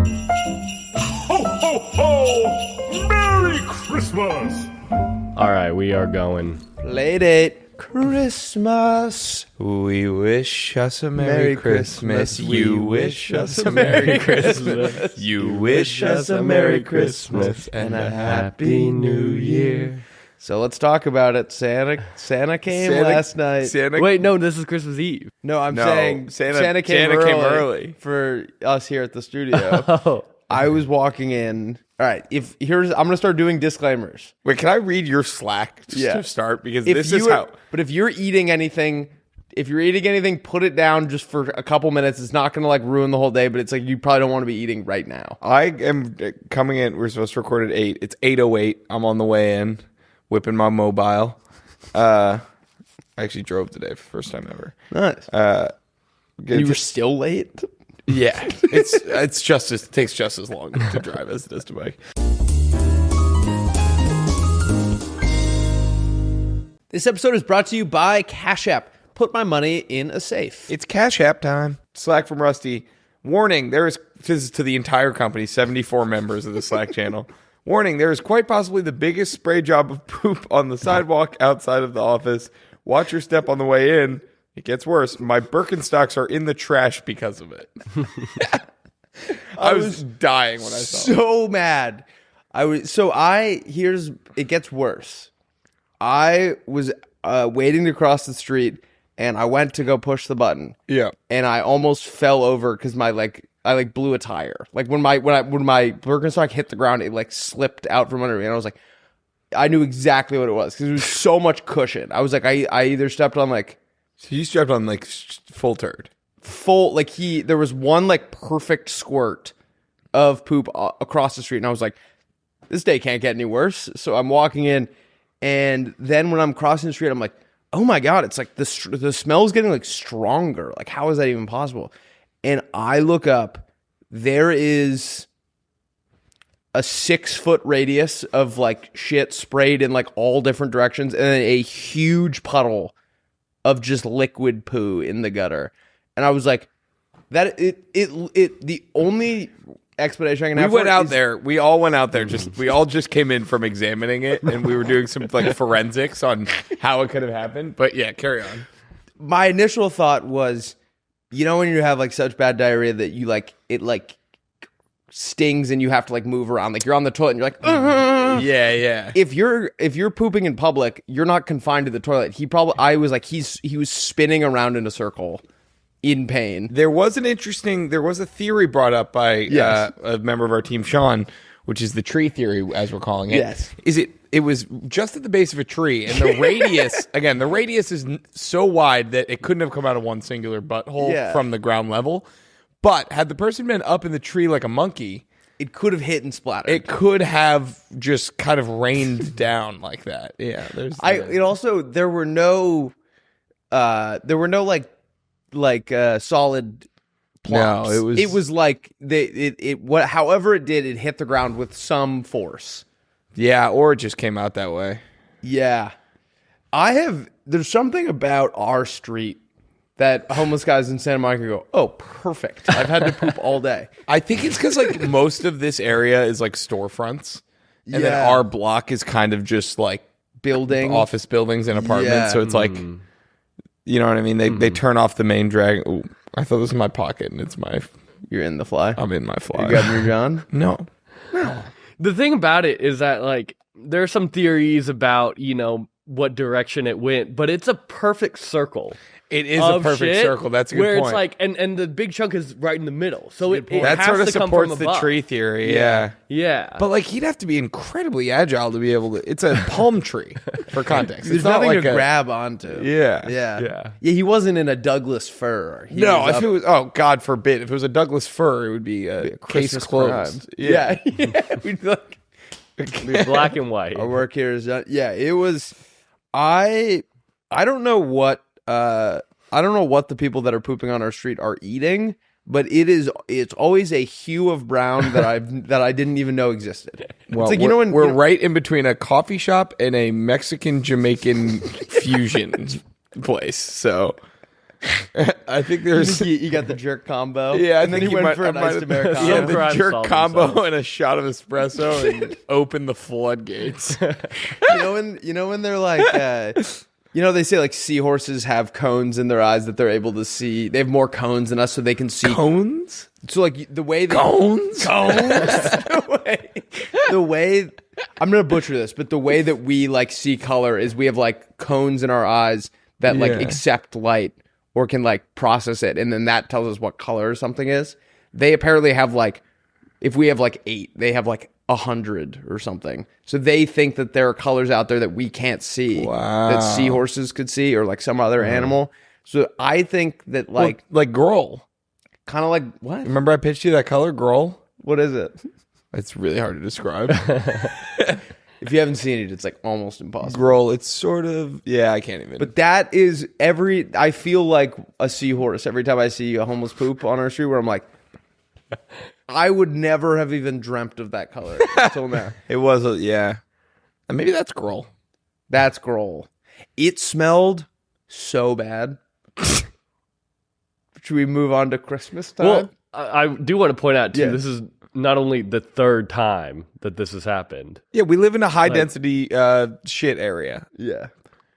Ho, ho, ho! Merry Christmas! All right, we are going. Playdate Christmas. We wish us a Merry Christmas. You wish us a Merry Christmas. You wish us a Merry Christmas and a Happy New Year. So let's talk about it. Santa came last night. Wait, no, this is Christmas Eve. No, I'm saying Santa came early for us here at the studio. Oh. I was walking in. All right, I'm going to start doing disclaimers. Wait, can I read your Slack to start? Because But if you're eating anything, put it down just for a couple minutes. It's not going to like ruin the whole day, but it's like you probably don't want to be eating right now. I am coming in. We're supposed to record at 8. It's 8:08. I'm on the way in, whipping my mobile. I actually drove today for the first time ever. Nice. You were still late? Yeah, it takes just as long to drive as it does to bike. This episode is brought to you by Cash App. Put my money in a safe. It's Cash App time. Slack from Rusty. Warning, this is to the entire company, 74 members of the Slack channel. Warning, there is quite possibly the biggest spray job of poop on the sidewalk outside of the office. Watch your step on the way in. It gets worse. My Birkenstocks are in the trash because of it. I was dying when I saw it. So mad. It gets worse. I was waiting to cross the street and I went to go push the button. Yeah. And I almost fell over because I blew a tire. Like when my Birkenstock hit the ground, it slipped out from under me, and I was like, I knew exactly what it was because it was so much cushion. I was like, I either stepped on So you stepped on full turd. There was one perfect squirt of poop across the street, and I was like, this day can't get any worse. So I'm walking in, and then when I'm crossing the street, I'm like, oh my god, it's like the smell is getting stronger. Like, how is that even possible? And I look up, there is a 6-foot radius of shit sprayed in all different directions, and then a huge puddle of just liquid poo in the gutter. And I was like, the only explanation I can have. We all went out there. We all just came in from examining it, and we were doing some forensics on how it could have happened. But yeah, carry on. My initial thought was, when you have such bad diarrhea that you it stings and you have to move around, you're on the toilet and you're like, ugh. Yeah. If you're pooping in public, you're not confined to the toilet. He was spinning around in a circle in pain. There was a theory brought up by a member of our team, Sean, which is the tree theory, as we're calling it. Yes. It was just at the base of a tree, and the radius, again, the radius is so wide that it couldn't have come out of one singular butthole from the ground level. But had the person been up in the tree like a monkey, it could have hit and splattered. It could have just kind of rained down like that. Yeah. There were no solid plumps. No, it was however it did, it hit the ground with some force. Yeah, or it just came out that way. Yeah. There's something about our street that homeless guys in Santa Monica go, oh, perfect. I've had to poop all day. I think it's because most of this area is storefronts, and then our block is kind of just office buildings and apartments. Yeah. So it's you know what I mean? They turn off the main drag. Ooh, I thought this was my pocket, and it's my. You're in the fly. I'm in my fly. You got your John? No. The thing about it is that there are some theories about what direction it went, but it's a perfect circle. It is a perfect circle. That's a good point. Where it's and the big chunk is right in the middle. So it that has sort of to come supports from the above. tree theory. Yeah. But he'd have to be incredibly agile to be able to. It's a palm tree for context. There's it's not nothing to grab onto. Yeah. He wasn't in a Douglas fir. If it was, God forbid, if it was a Douglas fir, it would be a case closed. Yeah. We'd be black and white. Our work here is done. Yeah, it was. I don't know what the people that are pooping on our street are eating, but it's always a hue of brown that I didn't even know existed. Well, we're right in between a coffee shop and a Mexican Jamaican fusion place. So I think there's You got the jerk combo. yeah, I and then think he went might- for I an might iced have- Americano. Yeah, Some the crimes jerk solve combo themselves. and a shot of espresso and open the floodgates. You know when they're like, they say like seahorses have cones in their eyes that they're able to see. They have more cones than us, so they can see. Cones? So like the way that Cones? the way I'm gonna butcher this, but the way that we like see color is we have like cones in our eyes that like Yeah. accept light or can like process it, and then that tells us what color something is. They apparently have like, if we have like 8, they have like 100 or something. So they think that there are colors out there that we can't see, that seahorses could see, or like some other animal. So I think that like Like Grohl. kind of like what? Remember I pitched you that color, Grohl? What is it? It's really hard to describe. If you haven't seen it, it's like almost impossible. Grohl, it's sort of I can't even. But that is I feel like a seahorse every time I see a homeless poop on our street, where I'm like, I would never have even dreamt of that color until now. it was maybe that's Grohl. That's Grohl. It smelled so bad. Should we move on to Christmas time? Well, I do want to point out too. Yeah. This is not only the third time that this has happened. Yeah, we live in a high density shit area. yeah.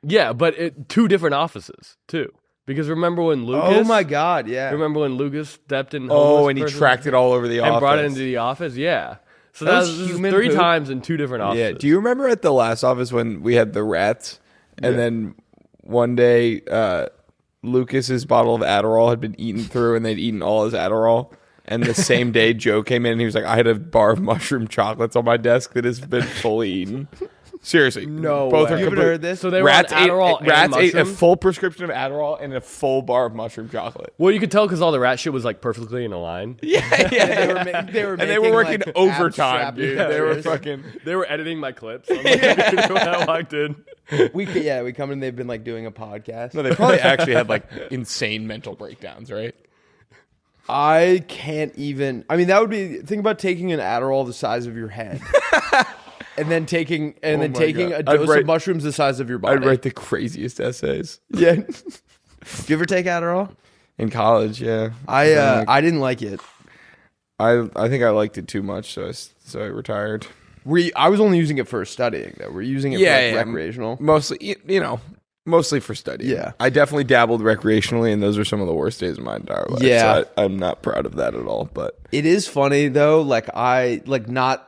Yeah, but 2 different offices too. Because remember when Lucas? Oh my God! Yeah. Remember when Lucas stepped in? Oh, and he person's- tracked it all over the office. and brought it into the office. Yeah. So That that was was this is human 3 poop? times in 2 different offices. Yeah. Do you remember at the last office when we had the rats, and then one day Lucas's bottle of Adderall had been eaten through, and they'd eaten all his Adderall. And the same day Joe came in, and he was like, "I had a bar of mushroom chocolates on my desk that has been fully eaten." Seriously, No both way. are You haven't complete- heard this? So they were on Adderall and rats ate a mushroom? full prescription of Adderall and a full bar of mushroom chocolate. Well, you could tell because all the rat shit was like perfectly in a line. Yeah, They were and they were working like, overtime, abstract dude. They were pictures. fucking. They were editing my clips. On my when I walked in. We come in. They've been like doing a podcast. No, they probably actually had like insane mental breakdowns, right? I can't even. I mean, that would be. Think about taking an Adderall the size of your head, and then taking my God. a I'd dose write- of mushrooms the size of your body. I'd write the craziest essays Yeah. Do you ever take Adderall? in college. Yeah, I didn't like it. I think I liked it too much, so I retired. I was only using it for studying though. We're using it for like, recreational. Mostly, mostly for study. Yeah. I definitely dabbled recreationally, and those are some of the worst days of my entire life. Yeah. so I'm not proud of that at all. But It is funny though. Like I like not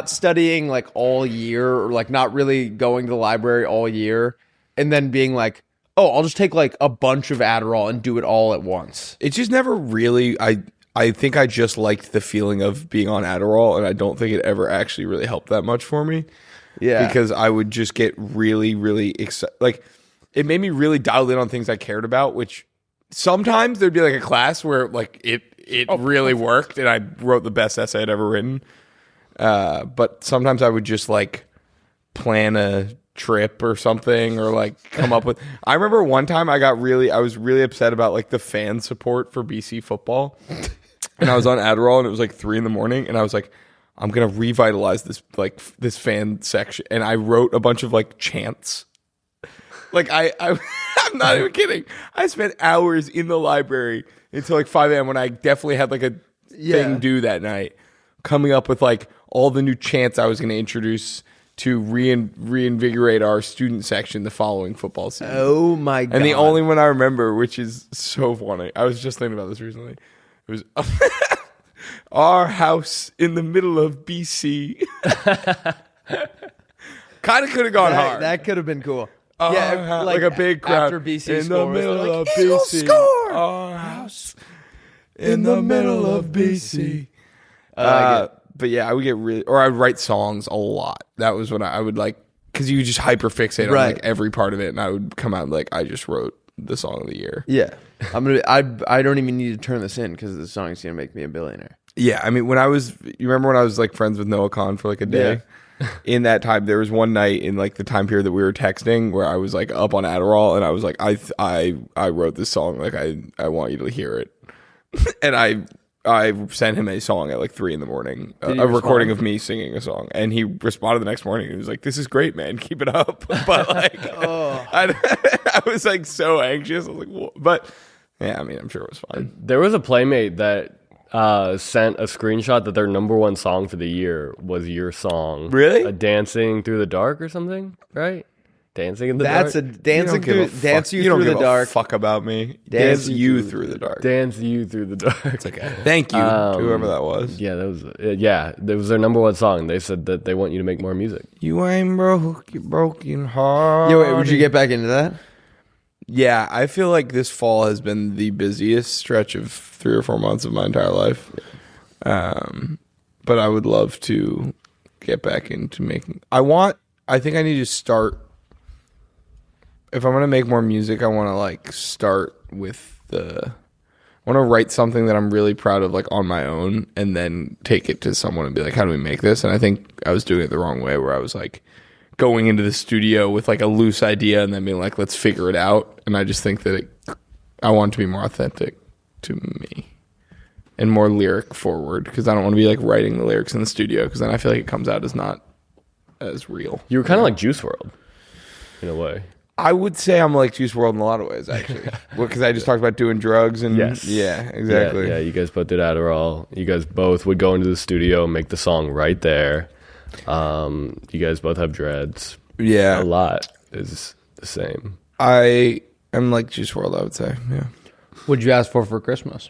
studying like all year, or like not really going to the library all year, and then being like, oh, I'll just take like a bunch of Adderall and do it all at once. it's just never really. I think I just liked the feeling of being on Adderall, and I don't think it ever actually really helped that much for me. Yeah. Because I would just get really, really excited. Like, it made me really dialed in on things I cared about, which sometimes there'd be like a class where like it really worked, and I wrote the best essay I'd ever written. But sometimes I would just like plan a trip or something, or like come up with. I remember one time I was really upset about like the fan support for BC football. And I was on Adderall, and it was like 3 a.m, and I was like, I'm gonna revitalize this fan section, and I wrote a bunch of like chants. Like I'm not even kidding. I spent hours in the library until like 5 a.m. when I definitely had like a thing due that night, coming up with like all the new chants I was gonna introduce to reinvigorate our student section the following football season. Oh my God. And the only one I remember, which is so funny, I was just thinking about this recently. It was our house in the middle of BC. Kind of could have gone hard. that could have been cool. Like a big crowd after BC in scores, the middle they're of like, "Eagles BC. score!" Our house in the middle of BC. But yeah, I would get I would write songs a lot. That was when I would like, because you just hyper fixate on Right. like every part of it, and I would come out like I just wrote the song of the year. Yeah. I don't even need to turn this in because the song's gonna make me a billionaire. Yeah, I mean, you remember when I was like friends with Noah Khan for like a day? In that time, there was one night in like the time period that we were texting where I was like up on Adderall, and I was like, I wrote this song, like I want you to hear it, and I sent him a song at like 3 a.m, a he recording respond? of me singing a song, and he responded the next morning. And he was like, "This is great, man. Keep it up." But like, I was like so anxious. I was like, "What?" But yeah, I mean, I'm sure it was fine. There was a playmate that sent a screenshot that their number one song for the year was your song. Really? Dancing Through the Dark or something, right? Dancing in the That's Dark. a dancing through, dance you You don't through give the dark. a fuck about me. Dance Dance you you through the dark. Dance You Through the Dark. It's okay. Thank you, whoever that was. Yeah, that was that was their number one song. They said that they want you to make more music. You ain't broke, you broken heart. Yo, wait, would you get back into that? Yeah, I feel like this fall has been the busiest stretch of 3 or 4 months of my entire life. But I would love to get back into making. I think I need to start. If I'm gonna make more music, I want to like start with I want to write something that I'm really proud of, like on my own, and then take it to someone and be like, "How do we make this?" And I think I was doing it the wrong way, where I was like going into the studio with like a loose idea and then being like, "Let's figure it out." And I just think that I want it to be more authentic to me and more lyric forward, because I don't want to be like writing the lyrics in the studio, because then I feel like it comes out as not as real. You were kind of like Juice WRLD in a way. I would say I'm like Juice WRLD in a lot of ways, actually. Because I just talked about doing drugs and Yes. yeah, exactly. Yeah, you guys both did Adderall. You guys both would go into the studio and make the song right there. You guys both have dreads. Yeah. A lot is the same. I am like Juice WRLD, I would say. Yeah. What'd you ask for Christmas?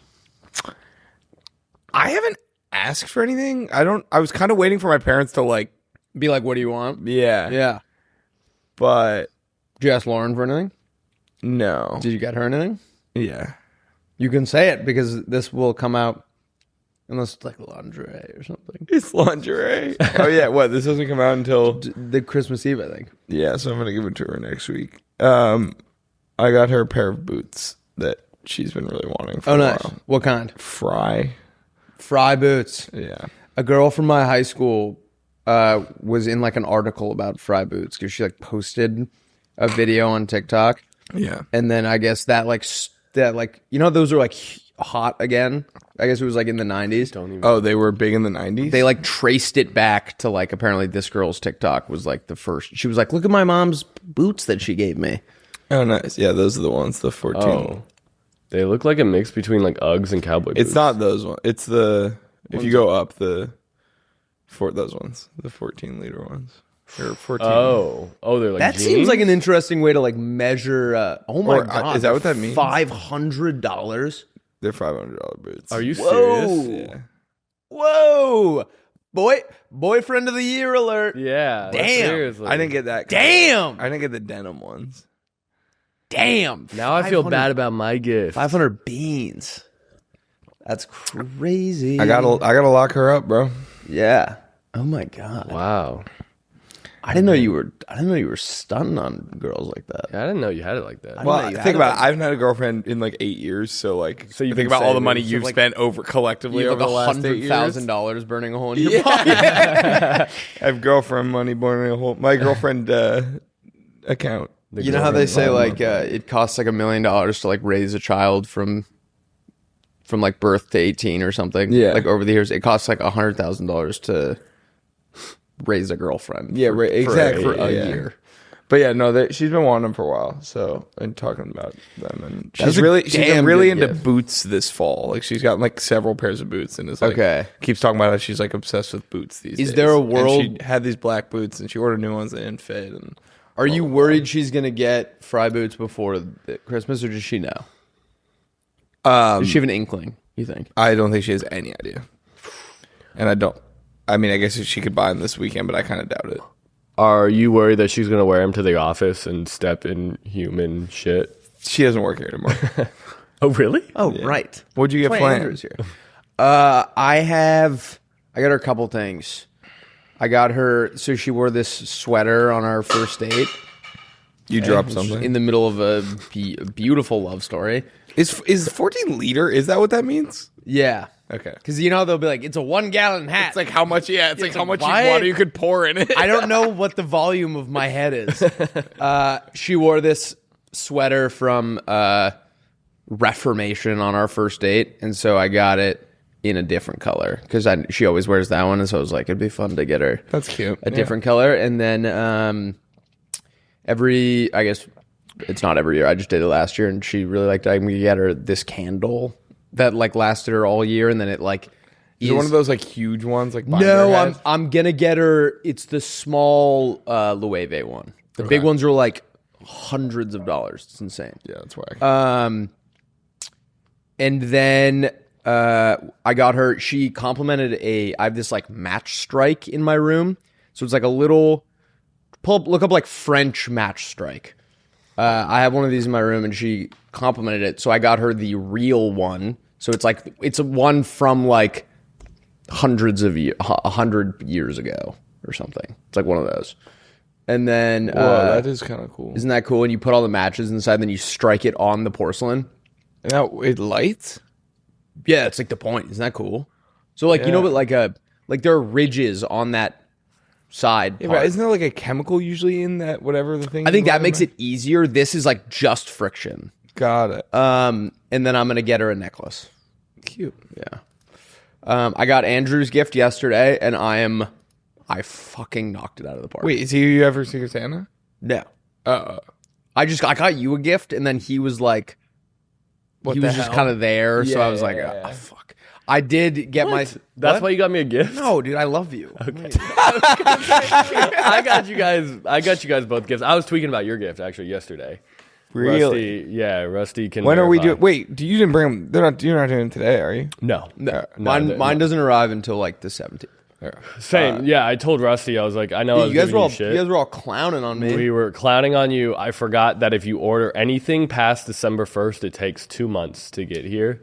I haven't asked for anything. I was kind of waiting for my parents to like, Be like, what do you want? yeah. Yeah. But Did you ask Lauren for anything? no. Did you get her anything? Yeah. You can say it because this will come out unless it's like lingerie or something. It's lingerie. Oh yeah, what? This doesn't come out until The Christmas Eve, I think. yeah, so I'm gonna give it to her next week. I got her a pair of boots that she's been really wanting for Oh, a nice. while. What kind? Frye. Fry boots. Yeah. A girl from my high school was in like an article about fry boots because she like posted a video on TikTok, Yeah. and then I guess that like you know those are like hot again. I guess it was like in the 90s. Oh, they were big in the 90s? They like traced it back to like apparently this girl's TikTok was like the first. She was like, "Look at my mom's boots that she gave me." Oh, nice. Yeah, those are the ones, the 14. Oh, they look like a mix between like Uggs and cowboy boots. It's not those ones. It's if you go up those ones, the 14-liter ones. Or 14. Oh, they're like That jeans? seems like an interesting way to like measure. Oh my Or, god, is that what that means? $500. They're $500 boots. Are you Whoa. serious? Yeah. Whoa, boyfriend of the year alert. Yeah. Damn. Seriously. I didn't get that. Damn, I didn't get the denim ones. damn. Now I feel 500 bad about my gift. 500 beans. That's crazy. I gotta lock her up, bro. Yeah. Oh my god. Wow. I didn't know you were stunning on girls like that. I didn't know you had it like that. Well, Well, you think had about it. it. I haven't had a girlfriend in like 8 years, so like, So you've think been about all the saving. money So, you've like, spent over collectively You over have the like last 8 years. $100,000 burning a hole in your pocket. I have girlfriend money burning a hole. My girlfriend account. You know how they say like it costs like $1 million to like raise a child from like birth to 18 or something. Yeah. Like over the years, it costs like $100,000 to raise a girlfriend. Yeah, right, exactly. for a Yeah. year. But yeah, no, she's been wanting them for a while. So and talking about them, and That's she's a been damn really good into gift. boots this fall. Like she's got like several pairs of boots, and is like Okay. keeps talking about how she's like obsessed with boots these days. Is there a And world- she had these black boots, and she ordered new ones that didn't fit. And Are you worried she's gonna get fry boots before Christmas, or does she know? Does she have an inkling? You think? I don't think she has any idea. And I don't. I mean, I guess she could buy them this weekend, but I kind of doubt it. Are you worried that she's going to wear them to the office and step in human shit? She doesn't work here anymore. Oh, really? Oh, right. What'd you get Why planned? Andrew's here. I got her a couple things. I got her, so she wore this sweater on our first date. You dropped Which was something. in the middle of a beautiful love story. Is 14 liter? Is that what that means? Yeah. Okay. Because you know they'll be like, it's a 1 gallon hat. It's like how much? Yeah, it's like how much what? water you could pour in it. I don't know what the volume of my head is. She wore this sweater from Reformation on our first date, and so I got it in a different color because she always wears that one, and so I was like, it'd be fun to get her That's cute. a different color. And then I guess it's not every year. I just did it last year, and she really liked it. I'm gonna get her this candle that like lasted her all year, and then it like Is it one of those like huge ones? Like no, binder I'm gonna get her. It's the small Loewe one. The big ones are like hundreds of dollars. It's insane. Yeah, that's why. And then I got her. She complimented I have this like match strike in my room, so it's like a little. Look up like French match strike. I have one of these in my room, and she complimented it. So I got her the real one. So it's like it's a one from like hundreds of 100 years ago or something. It's like one of those. And then Whoa, that is kind of cool. Isn't that cool? And you put all the matches inside, then you strike it on the porcelain. Now it lights. Yeah, it's like the point. Isn't that cool? So like you know, but like there are ridges on that side. Yeah, part. but isn't there like a chemical usually in that whatever the thing? I think that makes it easier. This is like just friction. Got it. And then I'm gonna get her a necklace. Cute. Yeah. I got Andrew's gift yesterday, and I fucking knocked it out of the park. Wait, is he ever Secret Santa? No. Uh, I got you a gift, and then he was like, What he the was just hell? kind of there. So I was Yeah, like, yeah, yeah. fuck. I did get my. That's What? why you got me a gift. No, dude, I love you. Okay. I got you guys both gifts. I was tweaking about your gift actually yesterday. Really? Rusty can. When are we verify. doing? Wait, you didn't bring them? You're not doing it today, are you? No, Mine doesn't arrive until like the 17th. Same. Yeah, I told Rusty. I was like, I know. I was You guys giving were all shit. you guys were all clowning on me. We were clowning on you. I forgot that if you order anything past December 1st, it takes 2 months to get here.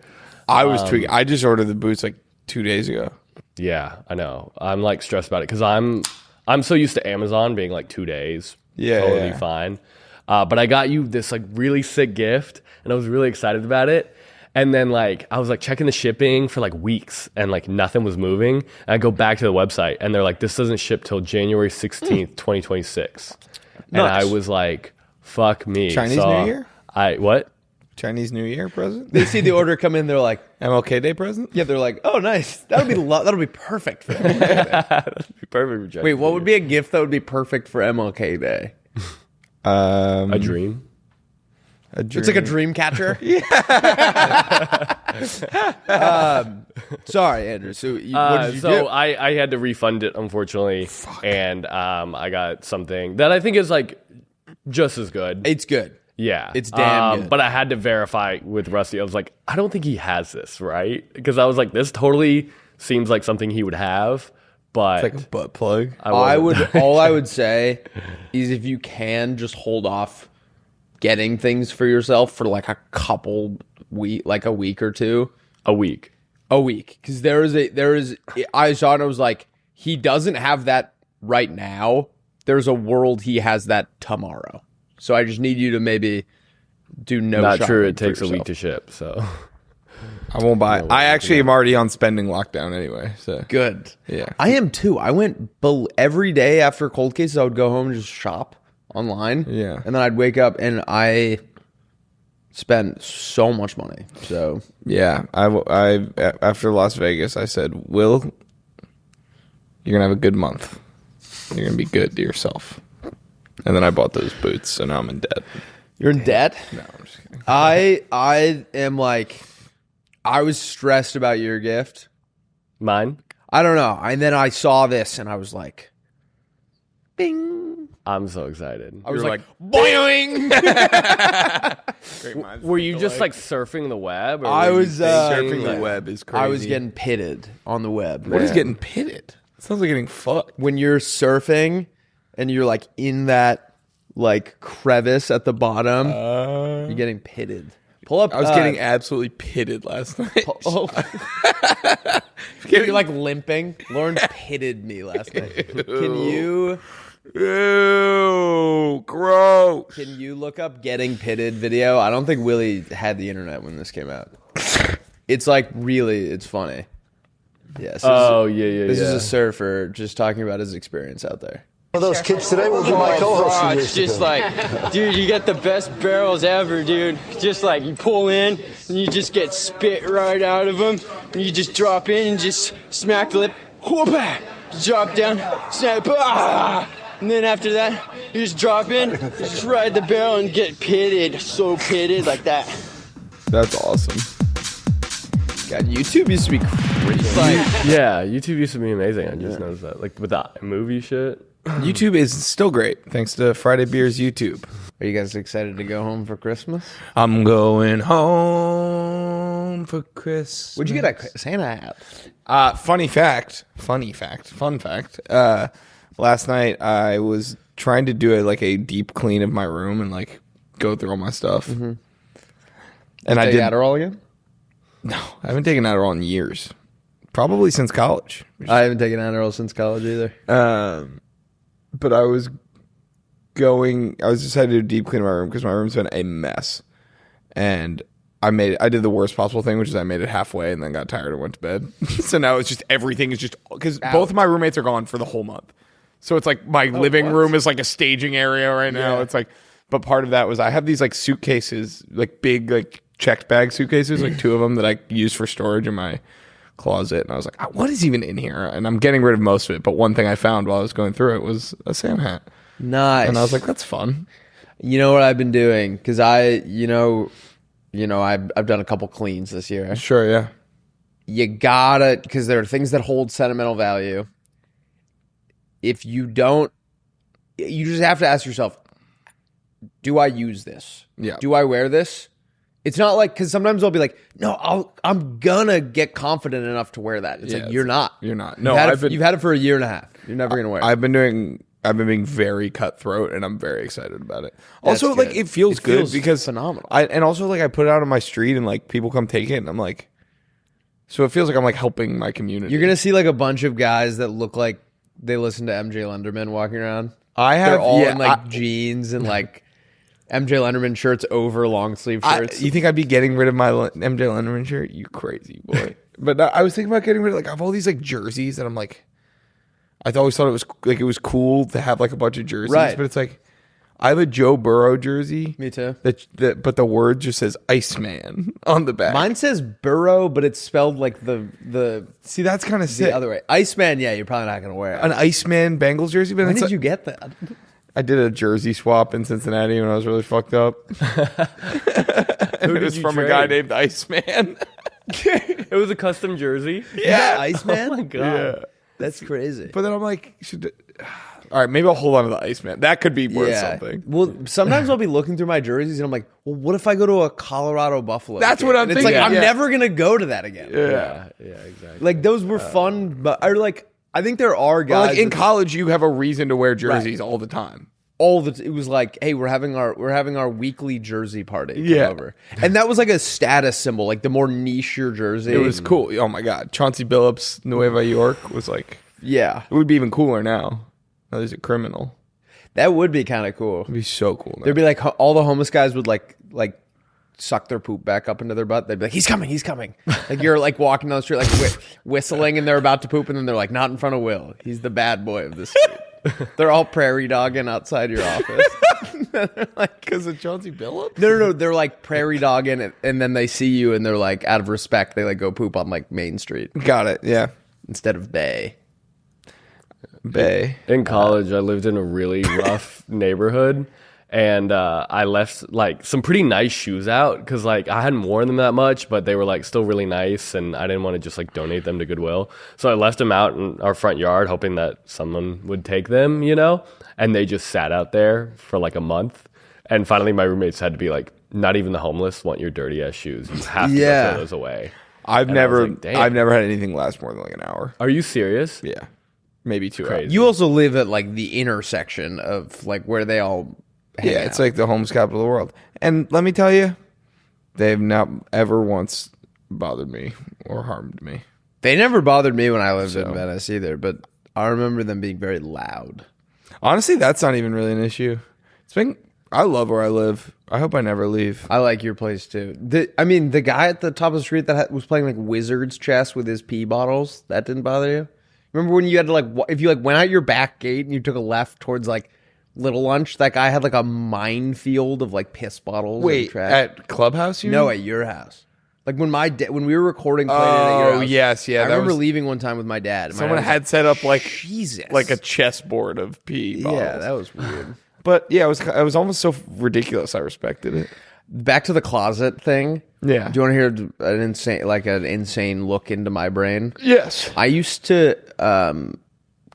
I was tweaking. I just ordered the boots like 2 days ago. Yeah, I know. I'm like stressed about it because I'm so used to Amazon being like 2 days. Yeah, totally yeah. fine. But I got you this like really sick gift, and I was really excited about it. And then like I was like checking the shipping for like weeks, and like nothing was moving. And I go back to the website, and they're like, "This doesn't ship till January 16th, 2026." And Nice. I was like, "Fuck me." Chinese So New Year? What? Chinese New Year present? They see the order come in, they're like, MLK Day present? yeah, they're like, oh, nice. That'll be perfect for them. That'd be perfect for Wait, what would be a gift that would be perfect for MLK Day? a dream? It's like a dream catcher. Sorry, Andrew. So what did you do? I had to refund it, unfortunately, and I got something that I think is like just as good. It's good. Yeah, It's damn good. But I had to verify with Rusty. I was like, I don't think he has this, right? Because I was like, this totally seems like something he would have, but It's like a butt plug. I would. All I would say is if you can just hold off getting things for yourself for like a week or two. a week. Because there is I saw it and I was like, he doesn't have that right now. There's a world he has that tomorrow. So I just need you to maybe do no Not shopping true. It for takes a week yourself. to ship. So I won't buy it. I actually am already on spending lockdown anyway. So Good. Yeah. I am too. I went every day after cold cases. I would go home and just shop online. Yeah. And then I'd wake up and I spent so much money. So yeah, I after Las Vegas, I said, Will, you're gonna have a good month. You're gonna be good to yourself. And then I bought those boots, so now I'm in debt. you're in debt. No, I'm just kidding. I am like, I was stressed about your gift. mine. I don't know. And then I saw this and I was like, bing. I'm so excited. I was You're like, boing. Were you just like surfing the web? Or I were you was, thinking, Surfing the like- web is crazy. I was getting pitted on the web. What is getting pitted? Sounds like getting fucked. When you're surfing and you're like in that like crevice at the bottom, you're getting pitted. Pull up. I was getting absolutely pitted last night. Oh. You're like limping. Lauren pitted me last night. Can you Ew, gross. look up getting pitted video? I don't think Willie had the internet when this came out. It's like really, it's funny. Yes. Oh yeah. This is a surfer just talking about his experience out there. Of those kids today will be my co-host. Oh, it's just like, dude, you get the best barrels ever, dude. Just like you pull in and you just get spit right out of them. And you just drop in and just smack the lip. Whoop-ah! Drop down, snap, and then after that, you just drop in, you just ride the barrel and get pitted, so pitted like that. That's awesome. God, YouTube used to be crazy. Yeah, YouTube used to be amazing. I just noticed that. Like with that movie shit. YouTube is still great thanks to Friday Beers YouTube. Are you guys excited to go home for Christmas? I'm going home for Christmas. What'd you get a Santa hat? Fun fact. Last night I was trying to do a deep clean of my room and like go through all my stuff. Mm-hmm. And I did Adderall again? No, I haven't taken Adderall in years. Probably since college. I haven't taken Adderall since college either. But I was decided to deep clean my room because my room's been a mess. And I did the worst possible thing, which is I made it halfway and then got tired and went to bed. So now it's just everything is just because both of my roommates are gone for the whole month. So it's like my living room is like a staging area right now. It's like, but part of that was I have these like suitcases, like big like checked bag suitcases, like 2 of them that I use for storage in my closet. And I was like, what is even in here? And I'm getting rid of most of it. But one thing I found while I was going through it was a Santa hat. Nice. And I was like, that's fun. You know what I've been doing? Because I've done a couple cleans this year. Sure, yeah. You gotta, because there are things that hold sentimental value. If you don't, you just have to ask yourself, do I use this? Yeah. Do I wear this? It's not like, because sometimes I'll be like, no, I'm gonna get confident enough to wear that. It's like, you're not. You're not. No, you've had it for a year and a half. You're never gonna wear it. I've been being very cutthroat, and I'm very excited about it. Also, good. like it feels good because phenomenal. And also like I put it out on my street, and like people come take it, and I'm like, so it feels like I'm like helping my community. You're gonna see like a bunch of guys that look like they listen to MJ Lenderman walking around. They're all in like jeans and like MJ Lenderman shirts over long sleeve shirts. You think I'd be getting rid of my MJ Lenderman shirt? You crazy boy. But I was thinking about getting rid of I have all these like jerseys that I'm like, I always thought it was cool to have like a bunch of jerseys, right? But it's like I have a Joe Burrow jersey. Me too. But the word just says Iceman on the back. Mine says Burrow, but it's spelled like the. See, that's kind of sick. The other way. Iceman, yeah, you're probably not gonna wear it. An Iceman Bengals jersey. But when did you get that? I did a jersey swap in Cincinnati when I was really fucked up. It was from a guy named Iceman. It was a custom jersey. Yeah, Iceman. Oh my god. Yeah. That's crazy. But then I'm like, all right, maybe I'll hold on to the Iceman. That could be worth something. Well, sometimes I'll be looking through my jerseys and I'm like, well, what if I go to a Colorado Buffalo? That's what I'm and thinking. It's like, I'm never going to go to that again. Yeah, exactly. Like, those were fun, but I think there are guys. Well, like in college, you have a reason to wear jerseys all the time. It was like, hey, we're having our weekly jersey party. Come over. And that was like a status symbol, like the more niche your jersey. It was cool. Oh my god, Chauncey Billups, Nueva York was like, it would be even cooler now. Now there's a criminal. That would be kind of cool. It'd be so cool. Now. There'd be like all the homeless guys would like suck their poop back up into their butt. They'd be like, he's coming. Like you're like walking down the street, like whistling, and they're about to poop, and then they're like, not in front of Will. He's the bad boy of the street. They're all prairie dogging outside your office. Like, because of Chauncey Billups? No. They're like prairie dogging, and then they see you, and they're like, out of respect, they like go poop on like Main Street. Got it. Yeah. Instead of Bay. In college, I lived in a really rough neighborhood, and I left like some pretty nice shoes out because like I hadn't worn them that much, but they were like still really nice, and I didn't want to just like donate them to Goodwill. So I left them out in our front yard, hoping that someone would take them, and they just sat out there for like a month. And finally, my roommates had to be like, "Not even the homeless want your dirty ass shoes. You have to go throw those away." I've never had anything last more than like an hour. Are you serious? Yeah. Maybe 2 Crazy. hours. You also live at like the intersection of like where they all hang out. It's like the homeless capital of the world. And let me tell you, they've not ever once bothered me or harmed me. They never bothered me when I lived in Venice either, but I remember them being very loud. Honestly, that's not even really an issue. I love where I live. I hope I never leave. I like your place too. The guy at the top of the street that was playing like Wizard's chess with his pee bottles, that didn't bother you? Remember when you had to like, if you like went out your back gate and you took a left towards like Little Lunch, that guy had like a minefield of like piss bottles. and Wait, trash. at Clubhouse? You No, mean? at your house. Like when when we were recording Playdate at your Oh, house. yes, yeah. I that remember was, leaving one time with my dad. And my someone dad was had set up like Jesus. like a chessboard of pee bottles. Yeah, that was weird. But yeah, it was almost so ridiculous. I respected it. Back to the closet thing. Yeah. Do you want to hear an insane look into my brain? Yes. I used to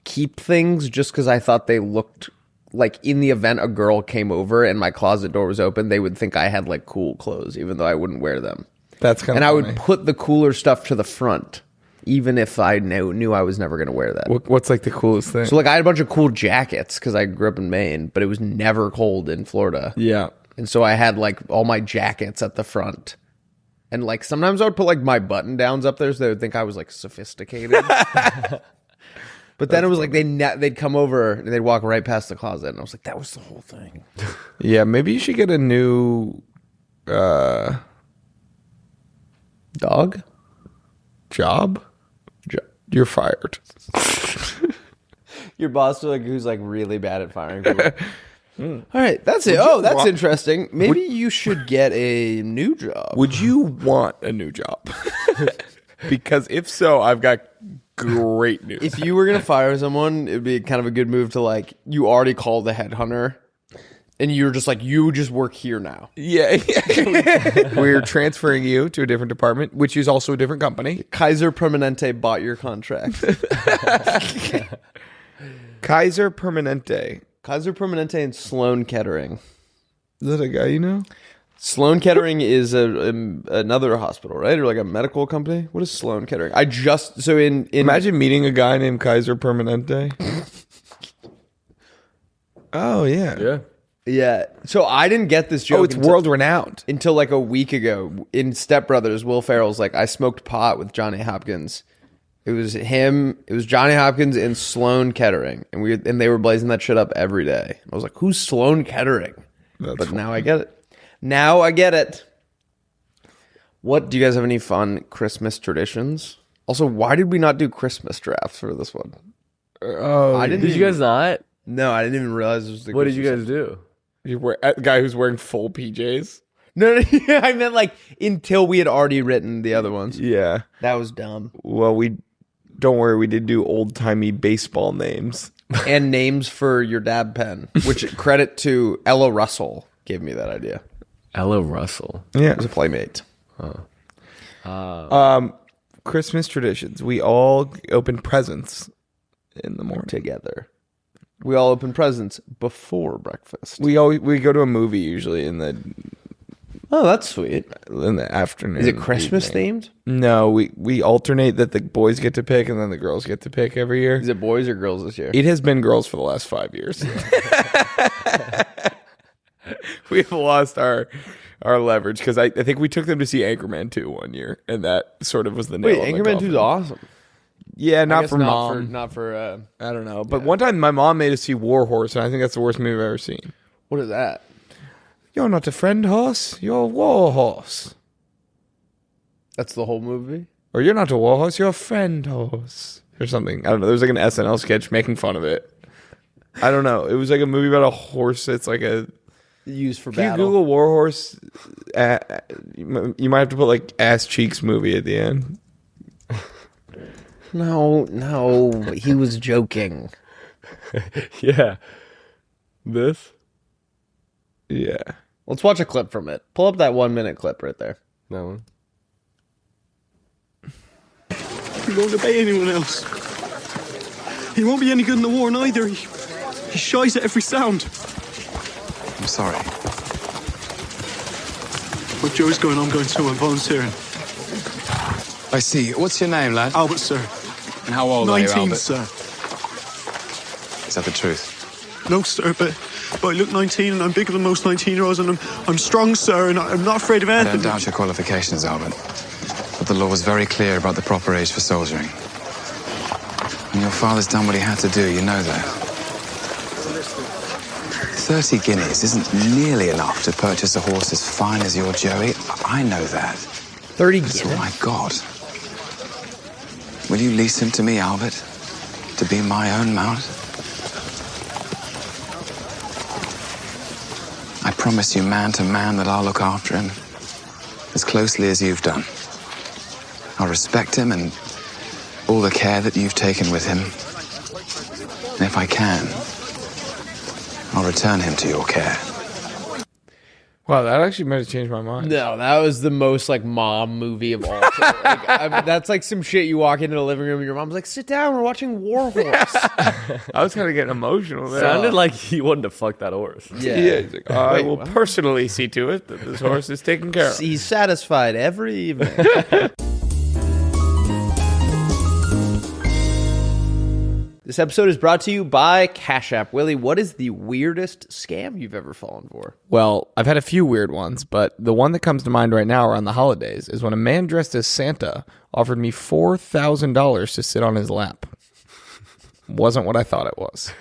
keep things just because I thought they looked like, in the event a girl came over and my closet door was open, they would think I had like cool clothes, even though I wouldn't wear them. That's kind of And I funny. would put the cooler stuff to the front, even if I knew I was never going to wear that. What's like the coolest thing? So like I had a bunch of cool jackets because I grew up in Maine, but it was never cold in Florida. yeah. And so I had like all my jackets at the front. And like sometimes I would put like my button downs up there so they would think I was like sophisticated. But then it was like they'd come over and they'd walk right past the closet, and I was like, that was the whole thing. Yeah, maybe you should get a new Dog? job. You're fired. Your boss who's like really bad at firing people. All right, that's it. Oh, that's interesting. Maybe you should get a new job. Would you want a new job? Because if so, I've got great news. If you were gonna fire someone, it would be kind of a good move to like, you already called the headhunter, and you're just like, you just work here now. yeah. We're transferring you to a different department, which is also a different company. Kaiser Permanente bought your contract. Kaiser Permanente. Kaiser Permanente and Sloan Kettering. Is that a guy you know? Sloan Kettering is another hospital, right? Or like a medical company? What is Sloan Kettering? Imagine meeting a guy named Kaiser Permanente. Oh, yeah. Yeah. Yeah. So I didn't get this joke. Oh, it's world renowned. until like a week ago. In Step Brothers, Will Ferrell's like, I smoked pot with Johnny Hopkins. It was him. It was Johnny Hopkins and Sloan Kettering, and they were blazing that shit up every day. I was like, "Who's Sloan Kettering?" But now I get it. Now I get it. What do you guys have any fun Christmas traditions? Also, why did we not do Christmas drafts for this one? Oh, I didn't. Did you guys not? No, I didn't even realize it was the. What did Christmas you guys do? a guy who's wearing full PJs. No, I meant like until we had already written the other ones. Yeah. That was dumb. Well, don't worry, we did do old timey baseball names. And names for your dab pen, which credit to Ella Russell gave me that idea. Ella Russell. Yeah. It was a playmate. Christmas traditions. We all open presents in the morning. Together. We all open presents before breakfast. We go to a movie usually in the That's sweet. afternoon. Is it Christmas evening. themed? No, we alternate that the boys get to pick and then the girls get to pick every year. Is it boys or girls this year? It has been girls for the last 5 years. We've lost our leverage because I think we took them to see Anchorman 2 one year, and that sort of was the nail. Wait, on the Anchorman 2 is coffin. awesome. Yeah, I not guess for mom. Not for I don't know. But one time my mom made us see War Horse, and I think that's the worst movie I've ever seen. what is that? You're not a friend horse, you're a war horse. That's the whole movie? Or you're not a war horse, you're a friend horse. Or something. I don't know. There was like an SNL sketch making fun of it. I don't know. It was like a movie about a horse. It's like a... Used for Can you battle. Google war horse? You might have to put like ass cheeks movie at the end. No, he was joking. Yeah. This? Yeah. Let's watch a clip from it. Pull up that 1 minute clip right there. That one. He won't obey anyone else. He won't be any good in the war neither. He shies at every sound. I'm sorry. What Joe's going, I'm going too. I'm volunteering. I see. What's your name, lad? Albert, sir. And how old are you, 19, Albert? sir. Is that the truth? No, sir, but I look 19 and I'm bigger than most 19-year-olds and I'm strong, sir, and I'm not afraid of I anything. don't doubt your qualifications, Albert. But the law was very clear about the proper age for soldiering. And your father's done what he had to do, you know that. 30 guineas isn't nearly enough to purchase a horse as fine as your Joey. I know that. 30 Oh, my God. Will you lease him to me, Albert? to be my own mount? I promise you, man to man, that I'll look after him as closely as you've done. I'll respect him and all the care that you've taken with him. And if I can, I'll return him to your care. Wow, that actually might have changed my mind. No, that was the most like mom movie of all time. That's like some shit you walk into the living room and your mom's like, sit down, we're watching War Horse. I was kind of getting emotional there. Sounded like he wanted to fuck that horse. Yeah, he's like, I will personally see to it that this horse is taken care of. He's satisfied every evening. This episode is brought to you by Cash App. Willie, what is the weirdest scam you've ever fallen for? Well, I've had a few weird ones, but the one that comes to mind right now around the holidays is when a man dressed as Santa offered me $4,000 to sit on his lap. Wasn't what I thought it was.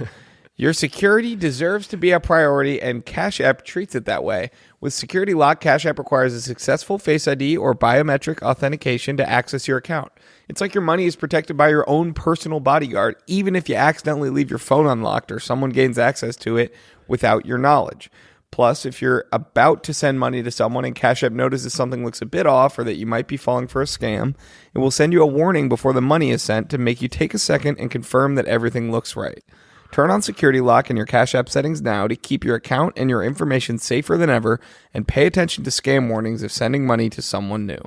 Your security deserves to be a priority, and Cash App treats it that way. With Security Lock, Cash App requires a successful Face ID or biometric authentication to access your account. It's like your money is protected by your own personal bodyguard, even if you accidentally leave your phone unlocked or someone gains access to it without your knowledge. Plus, if you're about to send money to someone and Cash App notices something looks a bit off or that you might be falling for a scam, it will send you a warning before the money is sent to make you take a second and confirm that everything looks right. Turn on Security Lock in your Cash App settings now to keep your account and your information safer than ever, and pay attention to scam warnings if sending money to someone new.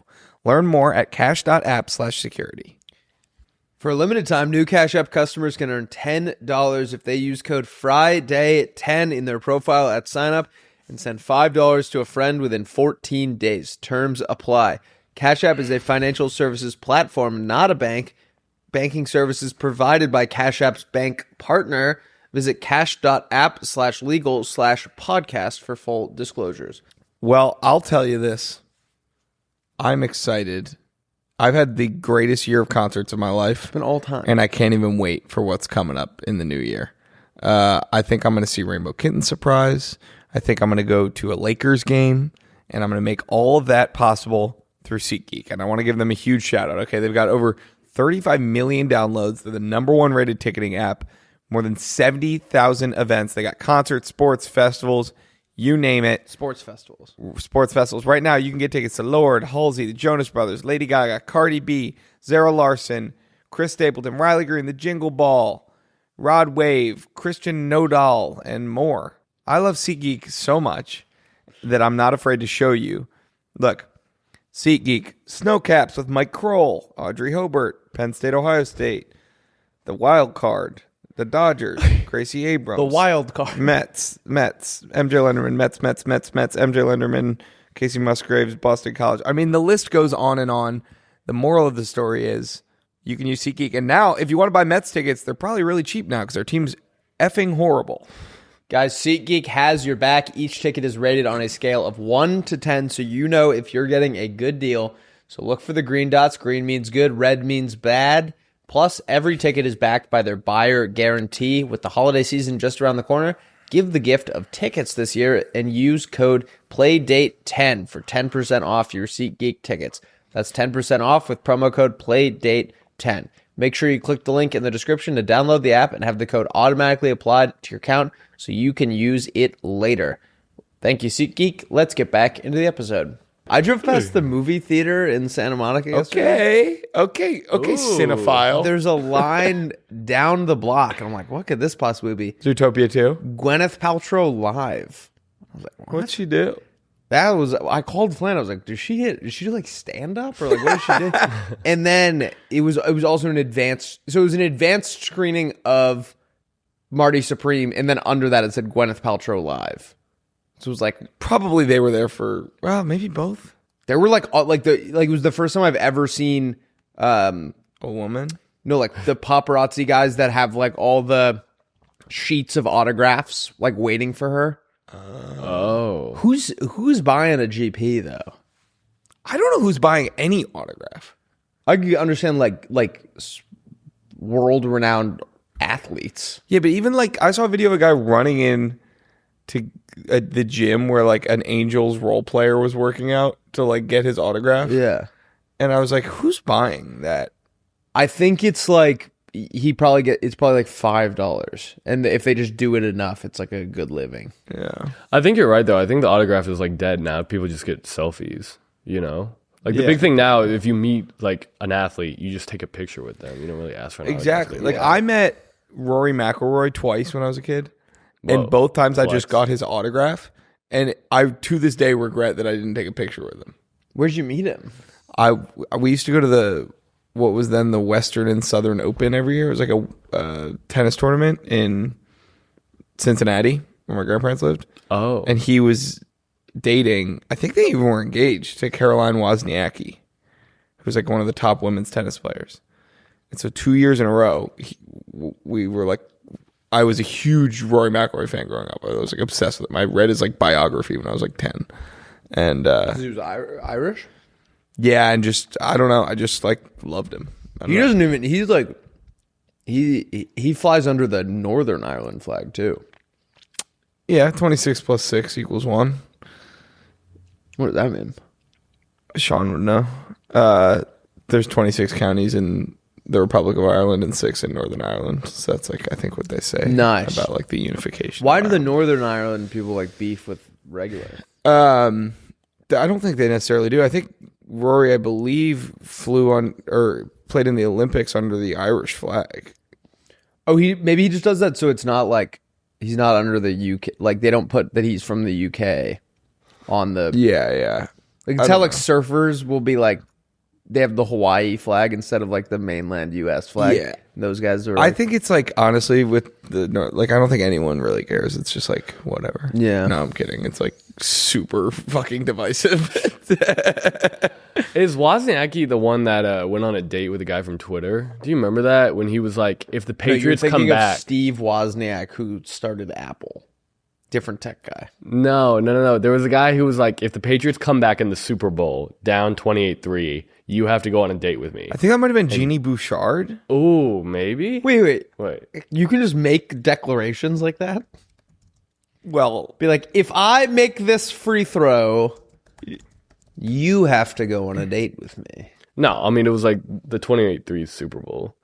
Learn more at cash.app/security. For a limited time, new Cash App customers can earn $10 if they use code FRIDAY10 in their profile at signup and send $5 to a friend within 14 days. Terms apply. Cash App is a financial services platform, not a bank. Banking services provided by Cash App's bank partner. Visit cash.app/legal/podcast for full disclosures. Well, I'll tell you this. I'm excited. I've had the greatest year of concerts of my life. It's been all time. And I can't even wait for what's coming up in the new year. I think I'm going to see Rainbow Kitten surprise. I think I'm going to go to a Lakers game. And I'm going to make all of that possible through SeatGeek. And I want to give them a huge shout out. Okay, they've got over 35 million downloads. They're the #1 rated ticketing app. More than 70,000 events. They got concerts, sports, festivals, you name it. Sports festivals. Right now, you can get tickets to Lorde, Halsey, the Jonas Brothers, Lady Gaga, Cardi B, Zara Larson, Chris Stapleton, Riley Green, the Jingle Ball, Rod Wave, Christian Nodal, and more. I love SeatGeek so much that I'm not afraid to show you. Look. SeatGeek, Snowcaps with Mike Kroll, Audrey Hobart, Penn State, Ohio State, The Wild Card, the Dodgers, Gracie Abrams. The Wild Card. Mets, MJ Lenderman, Mets, MJ Lenderman, Casey Musgraves, Boston College. I mean, the list goes on and on. The moral of the story is you can use SeatGeek. And now, if you want to buy Mets tickets, they're probably really cheap now because their team's effing horrible. Guys, SeatGeek has your back. Each ticket is rated on a scale of 1 to 10, so you know if you're getting a good deal. So look for the green dots. Green means good, red means bad. Plus, every ticket is backed by their buyer guarantee. With the holiday season just around the corner, give the gift of tickets this year and use code PLAYDATE10 for 10% off your SeatGeek tickets. That's 10% off with promo code PLAYDATE10. Make sure you click the link in the description to download the app and have the code automatically applied to your account so you can use it later. Thank you, SeatGeek. Let's get back into the episode. I drove past the movie theater in Santa Monica yesterday. Okay, cinephile. There's a line down the block, and I'm like, what could this possibly be? Zootopia 2? Gwyneth Paltrow live. I was like, What'd she do? I called Flan. I was like, did she do like stand up or like what did she do? And then it was also an advanced screening of Marty Supreme, and then under that it said Gwyneth Paltrow live. So it was like probably they were there for maybe both. They were like it was the first time I've ever seen a woman. No, like the paparazzi guys that have like all the sheets of autographs like waiting for her. Oh. Who's buying a GP though? I don't know who's buying any autograph. I can understand like world renowned athletes. Yeah, but even like I saw a video of a guy running in to the gym where like an Angels role player was working out to like get his autograph. Yeah. And I was like, who's buying that? I think it's like he probably it's probably like $5, and if they just do it enough, it's like a good living. Yeah. I think you're right though. I think the autograph is like dead now. People just get selfies. You know, like the Yeah. big thing now, if you meet like an athlete, you just take a picture with them. You don't really ask for an Exactly. autograph. Like I met Rory McIlroy twice when I was a kid, Whoa. and both times I just Flex. got his autograph, and I to this day regret that I didn't take a picture with him. Where'd you meet him? We used to go to what was then the Western and Southern Open every year. It was like a tennis tournament in Cincinnati where my grandparents lived. Oh, And he was dating, I think they even were engaged to Caroline Wozniacki, who's like one of the top women's tennis players. And so 2 years in a row, we were like, I was a huge Rory McIlroy fan growing up. I was like obsessed with him. I read his like biography when I was like 10. And He was Irish. yeah, and just, I don't know. I just like loved him. I don't He know. doesn't even. He's like, he flies under the Northern Ireland flag too. Yeah, 26 plus 6 equals 1. What does that mean? Sean would know. There's 26 counties in the Republic of Ireland and 6 in Northern Ireland. So that's like, I think what they say Nice. about like the unification. Why of do the Ireland. Northern Ireland people like beef with regular? I don't think they necessarily do. I think Rory, I believe, flew on or played in the Olympics under the Irish flag. Oh, maybe he just does that so it's not like he's not under the UK. Like they don't put that he's from the UK on the. Yeah. Like I it's how don't like know. surfers will be like they have the Hawaii flag instead of like the mainland US flag. Yeah. And those guys are. I think it's like, honestly, with the like, I don't think anyone really cares. It's just like whatever. Yeah. No, I'm kidding. It's like super fucking divisive. is Wozniacki the one that went on a date with a guy from Twitter? Do you remember that when he was like, if the No, you're Patriots come thinking of back? Steve Wozniak, who started Apple. Different tech guy. No. There was a guy who was like, if the Patriots come back in the Super Bowl down 28-3, you have to go on a date with me. I think that might have been Jeannie Bouchard. Oh, maybe. Wait. Wait. You can just make declarations like that? Well, Be like, if I make this free throw, you have to go on a date with me. No, I mean it was like the 28-3 Super Bowl.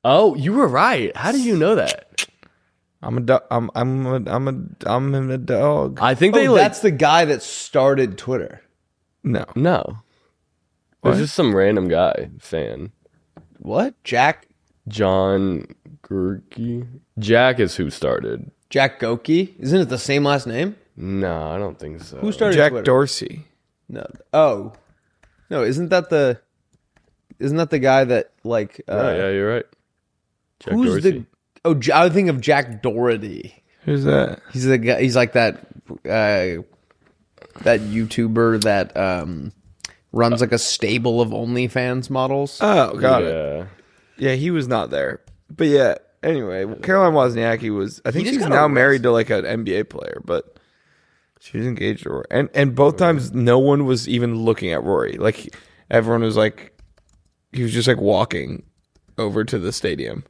Oh, you were right. How did you know that? I'm a dog. I think they like That's the guy that started Twitter. No. no. It was just some random guy fan. What? Jack John Gerke. Jack is who started. Goki? Isn't it the same last name? No, I don't think so. Who started Jack Twitter? Dorsey. No. Oh. No, isn't that the guy that like yeah, you're right. Jack who's Dorsey. the I was thinking of Jack Doherty. Who's that? He's the guy. He's like that YouTuber that runs like a stable of OnlyFans models. Oh, got it. Yeah. Yeah, he was not there. But yeah, anyway, Caroline Wozniacki was, I think just she's got now arrested. married to like an NBA player, but she was engaged to Rory. And both times no one was even looking at Rory. Like everyone was like, he was just like walking over to the stadium.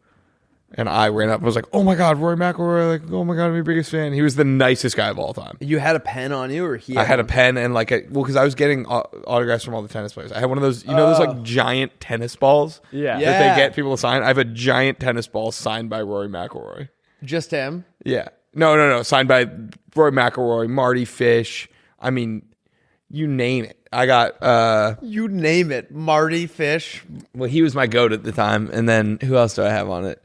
And I ran up and was like, oh my God, Rory McIlroy. Like, oh my God, I'm your biggest fan. He was the nicest guy of all time. You had a pen on you, or he? I had a pen and like because I was getting autographs from all the tennis players. I had one of those, those like giant tennis balls Yeah. Yeah. that they get people to sign. I have a giant tennis ball signed by Rory McIlroy. just him. Yeah. No. Signed by Rory McIlroy, Marty Fish. I mean, you name it. I got, You name it, Marty Fish. well, he was my goat at the time. And then who else do I have on it?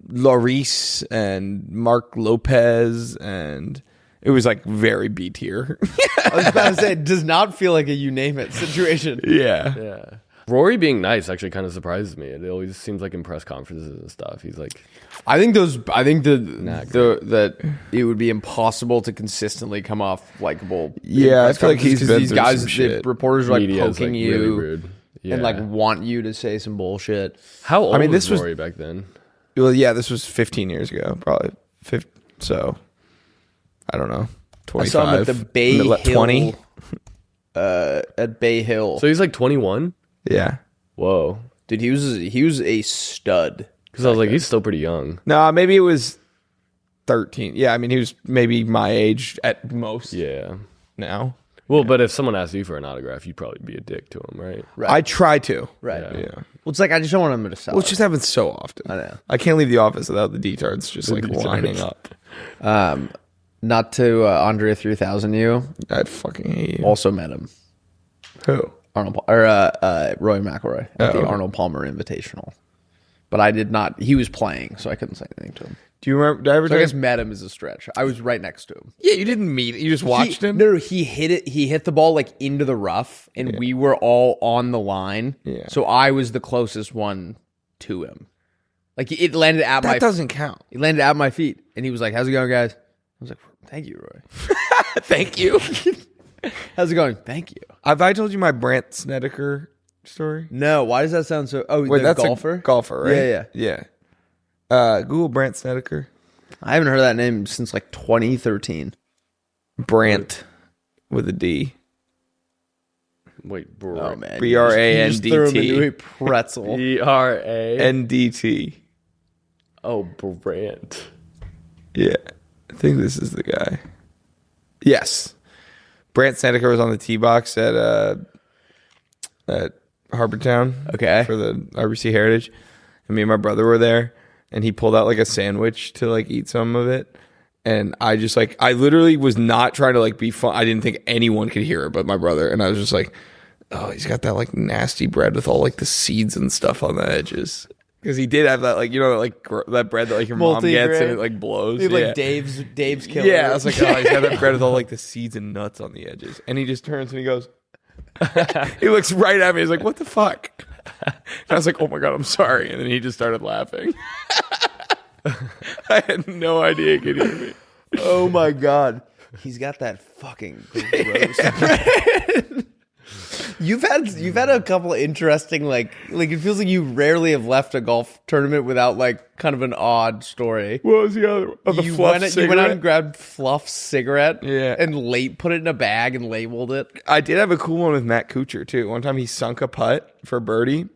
Laurice and Mark Lopez. And it was like very B tier. I was about to say, it does not feel like a you name it situation. Yeah. Yeah. Rory being nice actually kind of surprises me. It always seems like in press conferences and stuff. He's like, I think Not that it would be impossible to consistently come off likable. Yeah, I press feel like he's conferences, 'cause been these through guys, some the shit. reporters are like media is poking like you really rude. Yeah. and like want you to say some bullshit. How old mean, was this was- Rory back then? Well, yeah, this was 15 years ago, probably. So, I don't know. 25. I saw him at the Bay Hill. 20? At Bay Hill. So he's like 21? Yeah. Whoa. Dude, he was a stud. Because I was like, he's still pretty young. No, maybe it was 13. Yeah, I mean, he was maybe my age at most Yeah. now. Well, but if someone asked you for an autograph, you'd probably be a dick to them, right? I try to. Right. Yeah. Well, it's like I just don't want him to sell. Well, it just happens so often. I know. I can't leave the office without the detards just like detards. lining up. Not to Andrea 3000 you. I fucking hate you. Also met him. Who? Roy McIlroy at the okay. Arnold Palmer Invitational. But I did not. He was playing, so I couldn't say anything to him. Do you remember? Did I ever So I tell guess you? met him is a stretch. I was right next to him. Yeah, you didn't meet. You just watched him. No, he hit it. He hit the ball like into the rough, and we were all on the line. Yeah. So I was the closest one to him. Like it landed at my. That doesn't count. It landed at my feet, and he was like, "How's it going, guys?" I was like, "Thank you, Roy." Thank you. How's it going? Thank you. Have I told you my Brandt Snedeker story? No, why does that sound so? Oh, Wait, the that's golfer. a golfer, right? Yeah. Google Brandt Snedeker. I haven't heard that name since like 2013. Brandt with a D. Wait, bro. Oh man, B-R-A-N-D-T. You just threw him into a pretzel. E-R-A. NDT. Oh, Brandt. Yeah, I think this is the guy. Yes, Brandt Snedeker was on the tee box at Harbortown. Okay. For the RBC Heritage, and me and my brother were there, and he pulled out like a sandwich to like eat some of it, and I just like I literally was not trying to like be fun. I didn't think anyone could hear it, but my brother, and I was just like, oh, he's got that like nasty bread with all like the seeds and stuff on the edges. Because he did have that, like, you know, like that bread that like your mom gets and it like blows. He had, yeah. like Dave's killer. Yeah, I was like, oh, he's got that bread with all like the seeds and nuts on the edges. And he just turns and he goes, he looks right at me. He's like, what the fuck? And I was like, oh my God, I'm sorry. And then he just started laughing. I had no idea he could hear me. Oh my God. He's got that fucking gross bread. You've had a couple of interesting like it feels like you rarely have left a golf tournament without like kind of an odd story. What was the other one? Oh, the you Fluff went out cigarette? and grabbed Fluff's cigarette, Yeah. and put it in a bag and labeled it. I did have a cool one with Matt Kuchar too. One time he sunk a putt for birdie.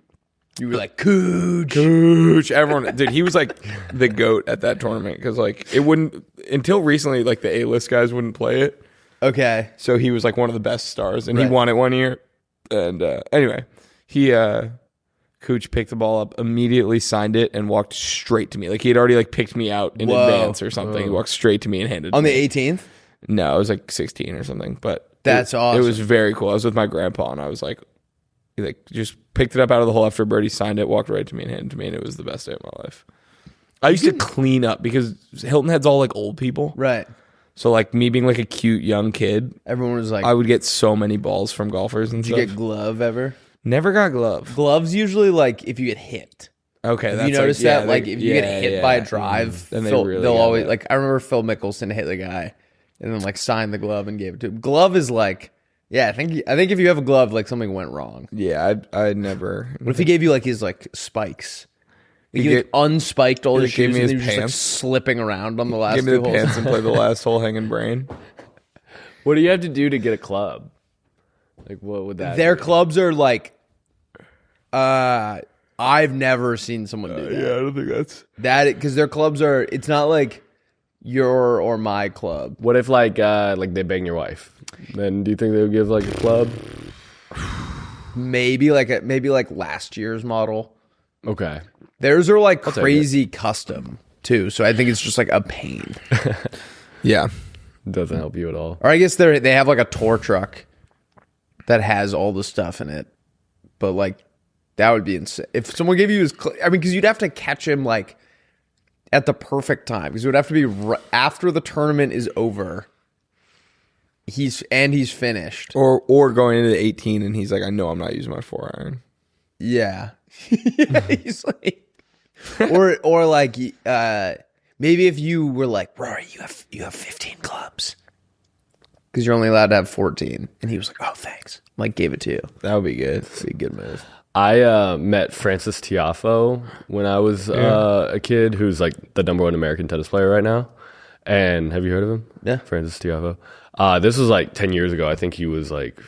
You were like, Cooch. Everyone, dude, he was like the GOAT at that tournament because like it wouldn't until recently like the A-list guys wouldn't play it. Okay. So he was like one of the best stars, and Right. he won it one year. And anyway, Cooch picked the ball up, immediately signed it, and walked straight to me. Like he had already like picked me out in Whoa. advance or something. He walked straight to me and handed it On to the me. 18th? No, it was like 16 or something. But That's awesome. It was very cool. I was with my grandpa, and I was like, he like just picked it up out of the hole after birdie, signed it, walked right to me and handed it to me, and it was the best day of my life. I used to clean up because Hilton Head's all like old people. Right. So like me being like a cute young kid, Everyone was like, I would get so many balls from golfers and did you stuff. get glove ever? Never got glove. Gloves usually like if you get hit. Okay, Have that's you noticed like, that? Like if you get hit by a drive, then they'll really always got it. like. I remember Phil Mickelson hit the guy, and then like signed the glove and gave it to him. Glove is like, yeah, I think if you have a glove, like something went wrong. Yeah, I never. What if he gave you like his like spikes? He He like, unspiked all he his gave shoes me and his he was just like pants. slipping around on the last Give me two the holes. pants and play the last hole hanging brain. What do you have to do to get a club? Like, what would that Their be? clubs are like, I've never seen someone do that. Yeah, I don't think that's. That because their clubs are. It's not like your or my club. What if like they bang your wife? Then do you think they would give like a club? Maybe like last year's model. Okay. Theirs are like take crazy custom too, so I think it's just like a pain. Yeah, Doesn't help you at all. Or I guess they have like a tour truck that has all the stuff in it, but like that would be insane if someone gave you his. I mean, because you'd have to catch him like at the perfect time because it would have to be after the tournament is over. He's finished. or going into the 18 and he's like, I know I'm not using my 4-iron. Yeah. He's like, or like, maybe if you were like, Rory, you have 15 clubs because you're only allowed to have 14, and he was like, oh, thanks, like gave it to you. That would be good. That'd be a good move. I met Francis Tiafoe when I was a kid, who's like the #1 American tennis player right now. And have you heard of him? Yeah. Francis Tiafoe. This was like 10 years ago. I think he was like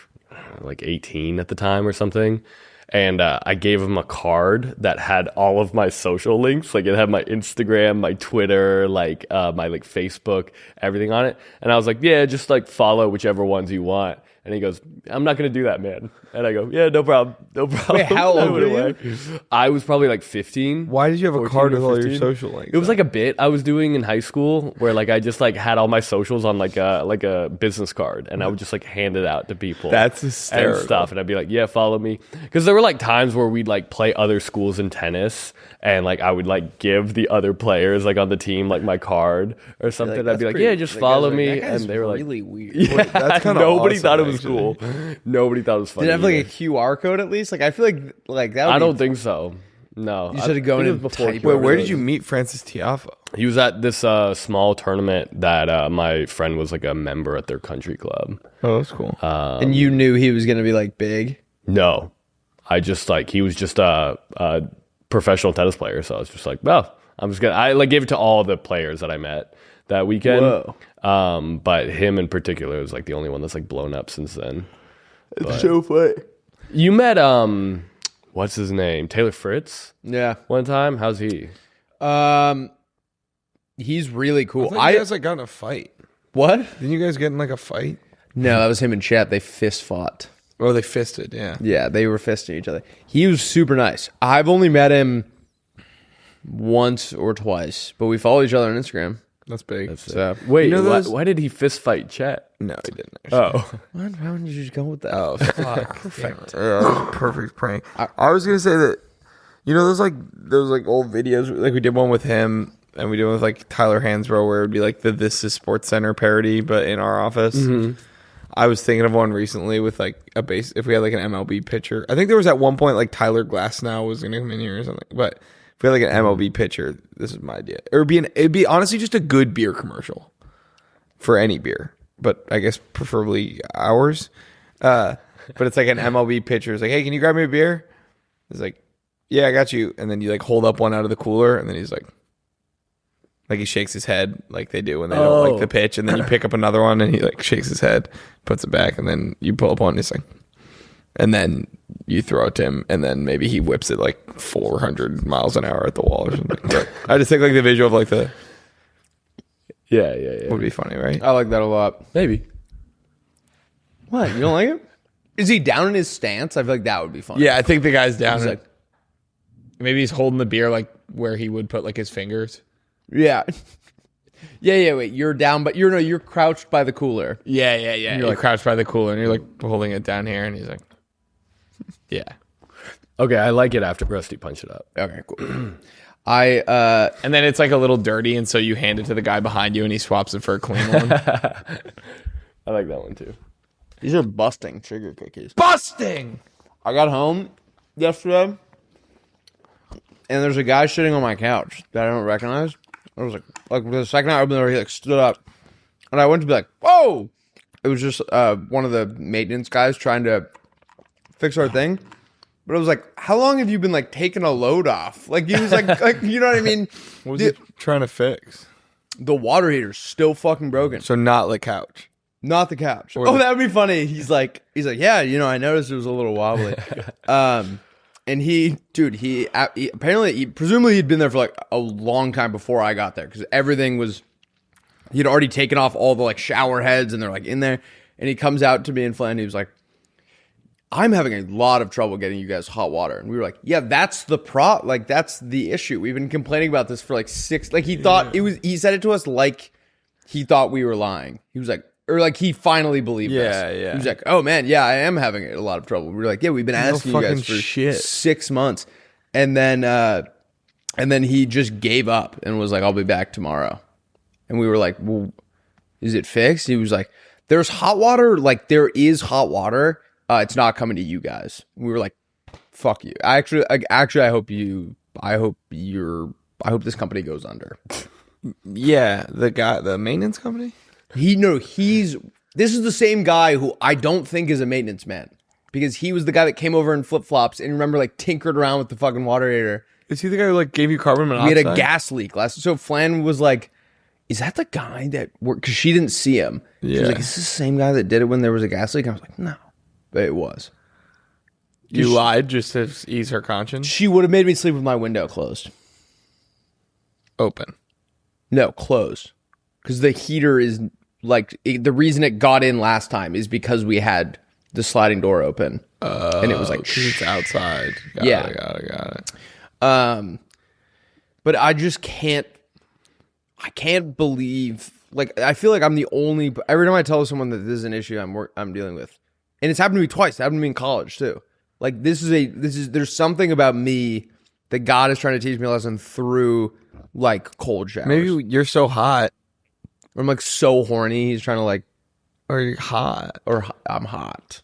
18 at the time or something. And I gave him a card that had all of my social links. Like it had my Instagram, my Twitter, like my like Facebook, everything on it. And I was like, yeah, just like follow whichever ones you want. And he goes, I'm not going to do that, man. And I go, yeah, no problem. No problem. Wait, how old were were you? I was probably like 15. Why did you have a 14 card or with all your 15. social links? It was like a bit I was doing in high school where like I just like had all my socials on like a business card, and I would just like hand it out to people. That's hysterical. And stuff. And I'd be like, yeah, follow me. Because there were like times where we'd like play other schools in tennis, and like I would like give the other players like on the team like my card or something. I'd be like, yeah, just follow me. And they were like, really weird. yeah, That's kinda nobody awesome, thought it was actually. cool. Nobody thought it was funny. Did it have like a either. QR code at least? Like I feel like that. Would I be- don't think so. No, You just had to go I in think and it was before type. Wait, COVID. where did you meet Francis Tiafoe? He was at this small tournament that my friend was like a member at their country club. Oh, that's cool. and you knew he was gonna be like big. No, I just like he was just a professional tennis player, so I was just like, well, I'm just gonna. I like gave it to all the players that I met that weekend. Whoa. But him in particular was like the only one that's like blown up since then. It's so funny. You met what's his name? Taylor Fritz Yeah. one time. How's he? He's really cool. I you guys like got in a fight. What? Didn't you guys get in like a fight? No, that was him and Chet. They fist fought. Oh, they fisted. Yeah. Yeah, they were fisting each other. He was super nice. I've only met him once or twice, but we follow each other on Instagram. That's big. So Wait, You know those- why did he fist fight Chet? No, he didn't. Actually. Oh, what? How did you just go with that? Oh, fuck. Perfect. Perfect prank. I was gonna say that, you know, those like old videos, like we did one with him and we did one with like Tyler Hansbrough where it would be like the This Is Sports Center parody, but in our office. I was thinking of one recently with like a base, if we had like an MLB pitcher. I think there was at one point like Tyler Glasnow was gonna come in here or something, but if we had like an MLB pitcher, this is my idea. It'd be honestly just a good beer commercial for any beer, but I guess preferably ours. But it's like an MLB pitcher. It's like, hey, can you grab me a beer? It's like, yeah, I got you. And then you like hold up one out of the cooler, and then he's like he shakes his head like they do when they don't like the pitch, and then you pick up another one, and he like shakes his head, puts it back, and then you pull up one, and he's like, and then you throw it to him, and then maybe he whips it like 400 miles an hour at the wall or something. But I just think like the visual of like the yeah. would be funny, right? I like that a lot. Maybe. What? You don't like it? Is he down in his stance? I feel like that would be fun. Yeah, I think the guy's down. He's like, Maybe he's holding the beer like where he would put like his fingers. yeah. Yeah, wait, you're down, but you're crouched by the cooler. Yeah. You're like crouched by the cooler, and you're like holding it down here, and he's like, yeah. Okay, I like it after Rusty punched it up. Okay, cool. And then it's like a little dirty, and so you hand it to the guy behind you, and he swaps it for a clean one. I like that one too. These are busting trigger cookies. Busting! I got home yesterday, and there's a guy sitting on my couch that I don't recognize. I was like the second I opened the door, he like stood up, and I went to be like, "Whoa!" It was just one of the maintenance guys trying to fix our thing. But it was like, "How long have you been like taking a load off?" Like he was like you know what I mean? What was he trying to fix? The water heater's still fucking broken. So not the couch. Not the couch. Or Oh, the- that would be funny. He's like, yeah, you know, I noticed it was a little wobbly. And he presumably he'd been there for like a long time before I got there because everything was, he'd already taken off all the like shower heads and they're like in there. And he comes out to me and Flan, he was like, I'm having a lot of trouble getting you guys hot water. And we were like, yeah, that's that's the issue. We've been complaining about this for like he thought he said it to us like he thought we were lying. He was like, or like he finally believed us. Yeah. He was like, oh man, yeah, I am having a lot of trouble. We were like, yeah, we've been asking you guys for shit. 6 months. And then he just gave up and was like, I'll be back tomorrow. And we were like, well, is it fixed? He was like, there's hot water. Like there is hot water. It's not coming to you guys. We were like, fuck you. I hope this company goes under. Yeah, the maintenance company? This is the same guy who I don't think is a maintenance man because he was the guy that came over in flip-flops and remember like tinkered around with the fucking water heater. Is he the guy who like gave you carbon monoxide? We had a gas leak last. So Flan was like, is that the guy that worked? Because she didn't see him. She was like, is this the same guy that did it when there was a gas leak? And I was like, no. But it was. You lied just to ease her conscience? She would have made me sleep with my window closed. Open. No, closed. Because the heater is the reason it got in last time is because we had the sliding door open, and it was like it's outside. Got it. But I just can't. I can't believe. Like, I feel like I'm the only. Every time I tell someone that this is an issue I'm dealing with, and it's happened to me twice. It happened to me in college too. Like, there's something about me that God is trying to teach me a lesson through like cold showers. Maybe you're so hot, or I'm like so horny. He's trying to like, or you're hot, or I'm hot.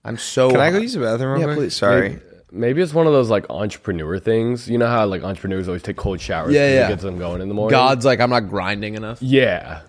I'm so. Can I hot. go use the bathroom? Yeah, real quick? please. Sorry. Maybe it's one of those like entrepreneur things. You know how like entrepreneurs always take cold showers. Yeah, yeah. It gets them going in the morning. God's like, I'm not grinding enough. Yeah.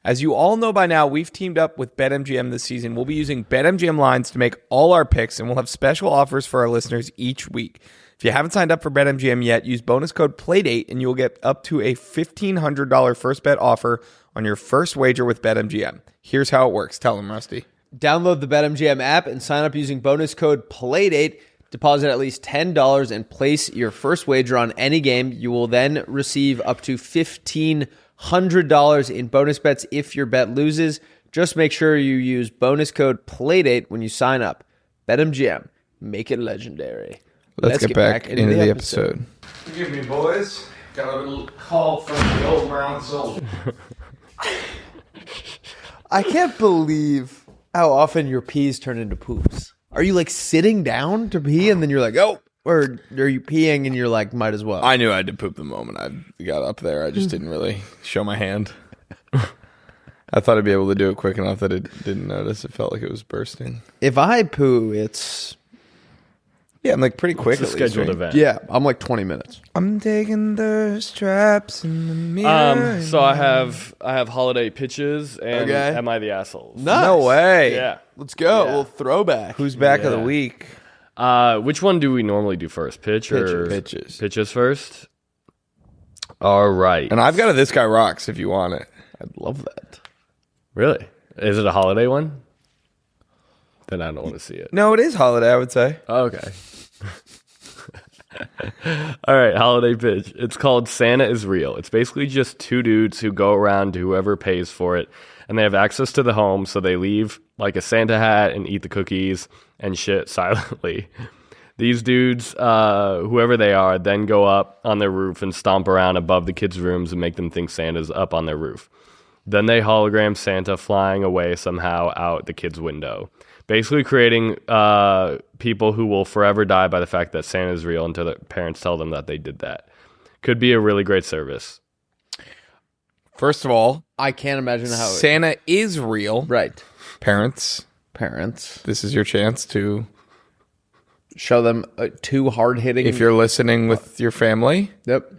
As you all know by now, we've teamed up with BetMGM this season. We'll be using BetMGM lines to make all our picks, and we'll have special offers for our listeners each week. If you haven't signed up for BetMGM yet, use bonus code PLAYDATE, and you'll get up to a $1,500 first bet offer on your first wager with BetMGM. Here's how it works. Tell them, Rusty. Download the BetMGM app and sign up using bonus code PLAYDATE. Deposit at least $10 and place your first wager on any game. You will then receive up to $1,500 in bonus bets if your bet loses. Just make sure you use bonus code PLAYDATE when you sign up. BetMGM. Make it legendary. Let's get back into the episode. Forgive me, boys. Got a little call from the old brown soldier. I can't believe how often your pees turn into poops. Are you like sitting down to pee and then you're like, oh, or are you peeing and you're like, might as well? I knew I had to poop the moment I got up there. I just didn't really show my hand. I thought I'd be able to do it quick enough that it didn't notice. It felt like it was bursting. If I poo, it's... Yeah, I'm like pretty quick. It's a scheduled event. Yeah, I'm like 20 minutes. I'm taking the straps in the mirror. So I have holiday pitches and Okay. Am I the Asshole? Nice. No way. Yeah. Let's go. Yeah. A little throwback. Who's back of the Yeah. week? Which one do we normally do first? Pitch or Pitches. Pitches first. All right. And I've got a This Guy Rocks if you want it. I'd love that. Really? Is it a holiday one? Then I don't want to see it. No, it is holiday, I would say. Oh, okay. All right, holiday pitch. It's called Santa is Real. It's basically just two dudes who go around to whoever pays for it, and they have access to the home, so they leave like a Santa hat and eat the cookies and shit silently. These dudes, whoever they are, then go up on their roof and stomp around above the kids' rooms and make them think Santa's up on their roof. Then they hologram Santa flying away somehow out the kids' window. Basically creating people who will forever die by the fact that Santa is real until their parents tell them that they did that. Could be a really great service. First of all, I can't imagine how... Santa is real. Right. Parents, this is your chance to... Show them two hard-hitting... If you're listening with your family... Yep.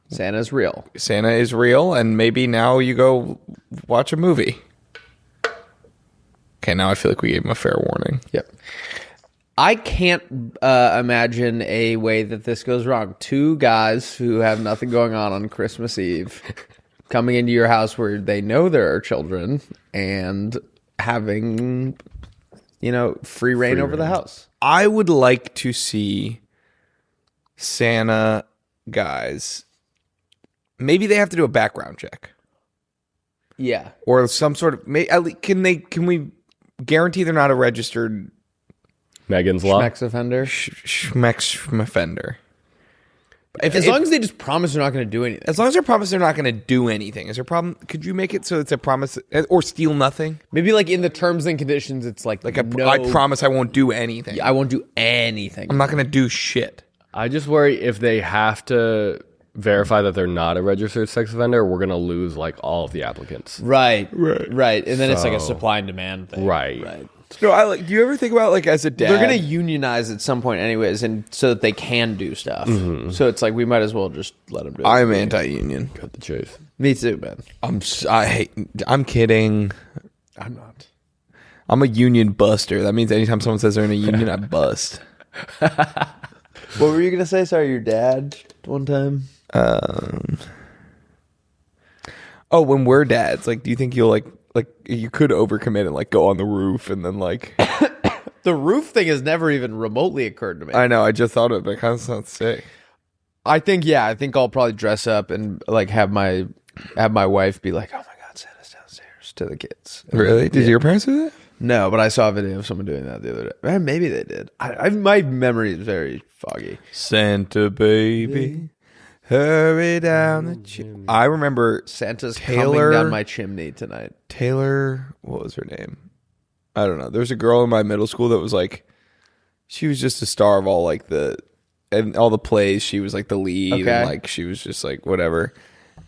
Santa's real. Santa is real, and maybe now you go watch a movie. Okay, now I feel like we gave him a fair warning. Yep. I can't imagine a way that this goes wrong. Two guys who have nothing going on Christmas Eve coming into your house where they know there are children and having, free reign over the house. I would like to see Santa guys. Maybe they have to do a background check. Yeah. Or some sort of... Can we guarantee they're not a registered... Megan's Law? Schmex offender. Schmex offender. As long as they just promise they're not going to do anything. As long as they promise they're not going to do anything. Is there a problem? Could you make it so it's a promise... Or steal nothing? Maybe like in the terms and conditions, it's like no, I promise I won't do anything. I won't do anything. I'm not going to do shit. I just worry if they have to verify that they're not a registered sex offender, we're going to lose like all of the applicants. Right. And then it's like a supply and demand thing. Right. No, do you ever think about like as a dad? They're going to unionize at some point anyways, and so that they can do stuff. Mm-hmm. So it's like we might as well just let them do it. I'm anti-union. Cut the chase. Me too, man. I'm kidding. I'm not. I'm a union buster. That means anytime someone says they're in a union, I bust. What were you going to say? Sorry, your dad one time? When we're dads, like, do you think you'll like you could overcommit and like go on the roof and then like The roof thing has never even remotely occurred to me. I know, I just thought of it, but it kind of sounds sick. I think I'll probably dress up and like have my wife be like, "Oh my God, Santa's downstairs" to the kids. Really? Did your parents do that? No, but I saw a video of someone doing that the other day. Maybe they did. My memory is very foggy. Santa baby, hurry down the chimney. I remember Santa's Taylor, coming down my chimney tonight. Taylor, what was her name? I don't know. There's a girl in my middle school that was like, she was just a star of all all the plays. She was like the lead, Okay. and like she was just like whatever.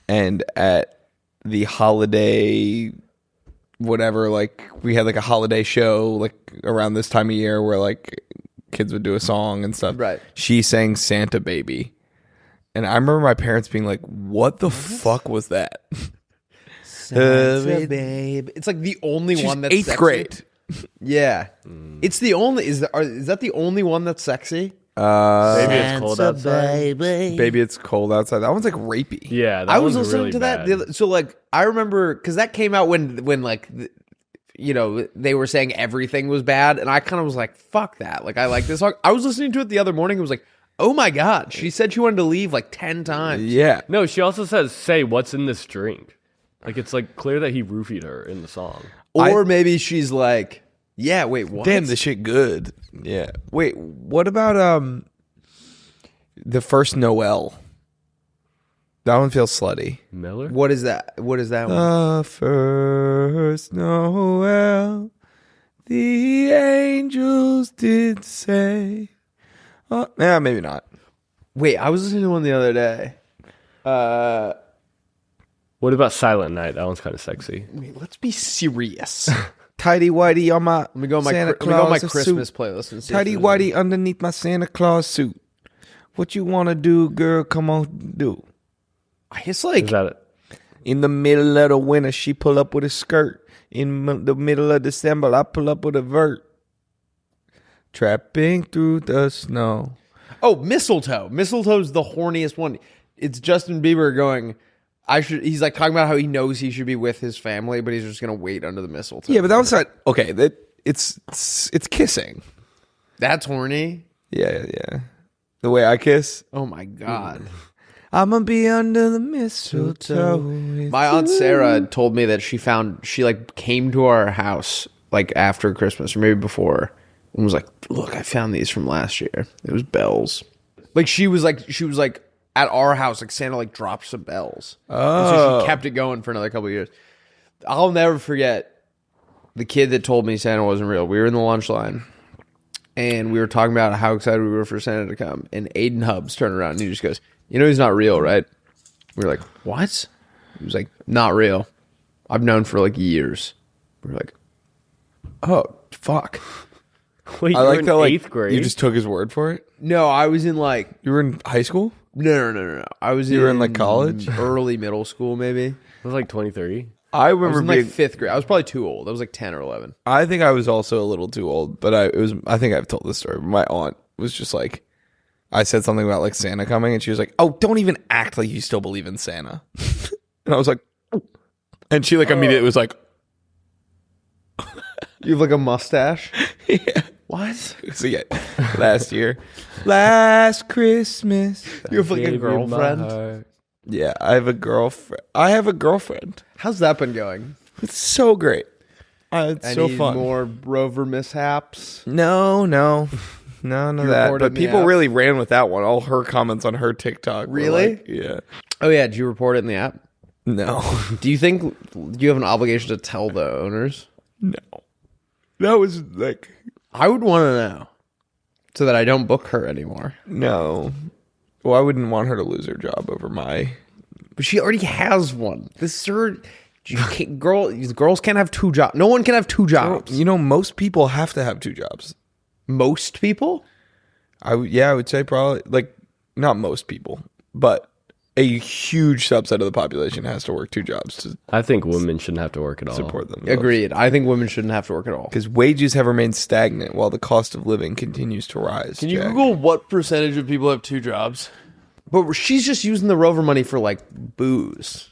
And at the holiday, whatever, like we had like a holiday show like around this time of year where like kids would do a song and stuff. Right. She sang Santa Baby. And I remember my parents being like, what the fuck was that? Santa babe. It's like the only She's one that's 8th sexy. grade. Yeah. It's the only is that the only one that's sexy? Maybe it's cold outside. Baby, it's cold outside. That one's like rapey. Yeah, that I was one's listening really to that. bad. So like I remember because that came out when like they were saying everything was bad, and I kind of was like, fuck that. Like I like this song. I was listening to it the other morning. It was like, oh my God, she said she wanted to leave like 10 times. Yeah. No, she also says, "Say what's in this drink." Like it's like clear that he roofied her in the song. Or maybe she's like, yeah, wait, what? Damn, this shit good. Yeah. Wait, what about the first Noel? That one feels slutty. Miller? What is that? What is that one? The first Noel, the angels did say. Oh, yeah, maybe not. Wait, I was listening to one the other day. What about Silent Night? That one's kind of sexy. Wait, let's be serious. Tidy whitey on my Let me go on my Santa let me go on my Claus Christmas suit. playlist and see. Tidy if there's any. whitey underneath my Santa Claus suit. What you want to do, girl? Come on, do. It's like Is that it? In the middle of the winter, she pull up with a skirt. In the middle of December, I pull up with a vert. Trapping through the snow. oh, mistletoe. Mistletoe's the horniest one. It's Justin Bieber going. He's like talking about how he knows he should be with his family, but he's just gonna wait under the mistletoe. Yeah, but that was not okay. It's kissing. That's horny. Yeah. The way I kiss. Oh my God. I'm gonna be under the mistletoe. My aunt Sarah told me that she like came to our house like after Christmas or maybe before and was like, "Look, I found these from last year. It was bells." Like she was like at our house, like Santa like dropped some bells. And so she kept it going for another couple of years. I'll never forget the kid that told me Santa wasn't real. We were in the lunch line and we were talking about how excited we were for Santa to come. And Aiden Hubbs turned around and he just goes, "You know he's not real, right?" We were like, "What?" He was like, "Not real. I've known for like years." We were like, "Oh, fuck." Wait, I like in that. Like 8th grade. you just took his word for it. No, I was in like You were in high school. no. I was You were in, like, college? early middle school, maybe. It was like 2030. I I was remember in being. like 5th grade. I was probably too old. I was like 10 or 11. I think I was also a little too old, but I think I've told this story. My aunt was just like, I said something about like Santa coming, and she was like, "Oh, don't even act like you still believe in Santa." And I was like, and she like immediately was like, You have like a mustache? "Yeah." What? So yeah, last Christmas. You have like a Gave you my girlfriend? heart. Yeah, I have a girlfriend. How's that been going? It's so great. It's Any so fun. more rover mishaps? No, none of that. reported But in the people app? really ran with that one. All her comments on her TikTok. were Really? like, yeah. Oh yeah, did you report it in the app? No. Do you think you have an obligation to tell the owners? No. That was like I would want to know so that I don't book her anymore. no. Well, I wouldn't want her to lose her job over my. But she already has one. This is her. Girls can't have two jobs. No one can have two jobs. You know, most people have to have two jobs. Most people? I would say probably like not most people, but a huge subset of the population has to work two jobs to I think women shouldn't have to work at all. support them. Agreed. I think women shouldn't have to work at all. Because wages have remained stagnant while the cost of living continues to rise. Can you Jack. Google what percentage of people have two jobs? But she's just using the rover money for like booze.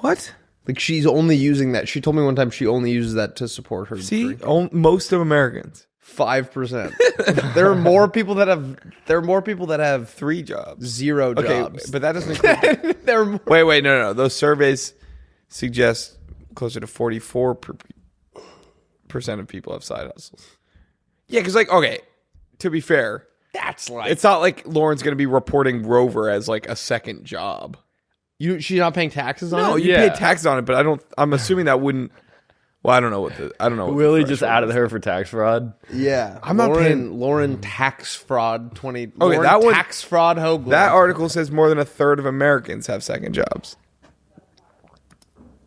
What? Like she's only using that. She told me one time she only uses that to support her. See, drink. most of Americans, 5%. There are more people that have 3 jobs. 0 Okay, jobs. but that doesn't include. Wait, no. Those surveys suggest closer to 44% of people have side hustles. Yeah, because okay, to be fair, That's like it's not like Lauren's going to be reporting Rover as like a second job. she's not paying taxes on No, it. you pay taxes on it, but I'm assuming that wouldn't. Well, I don't know what the Willie just added her for tax fraud. Yeah, I'm not paying- Lauren tax fraud 20. Okay, Lauren that one- tax fraud Hoagland. That article says more than a third of Americans have second jobs.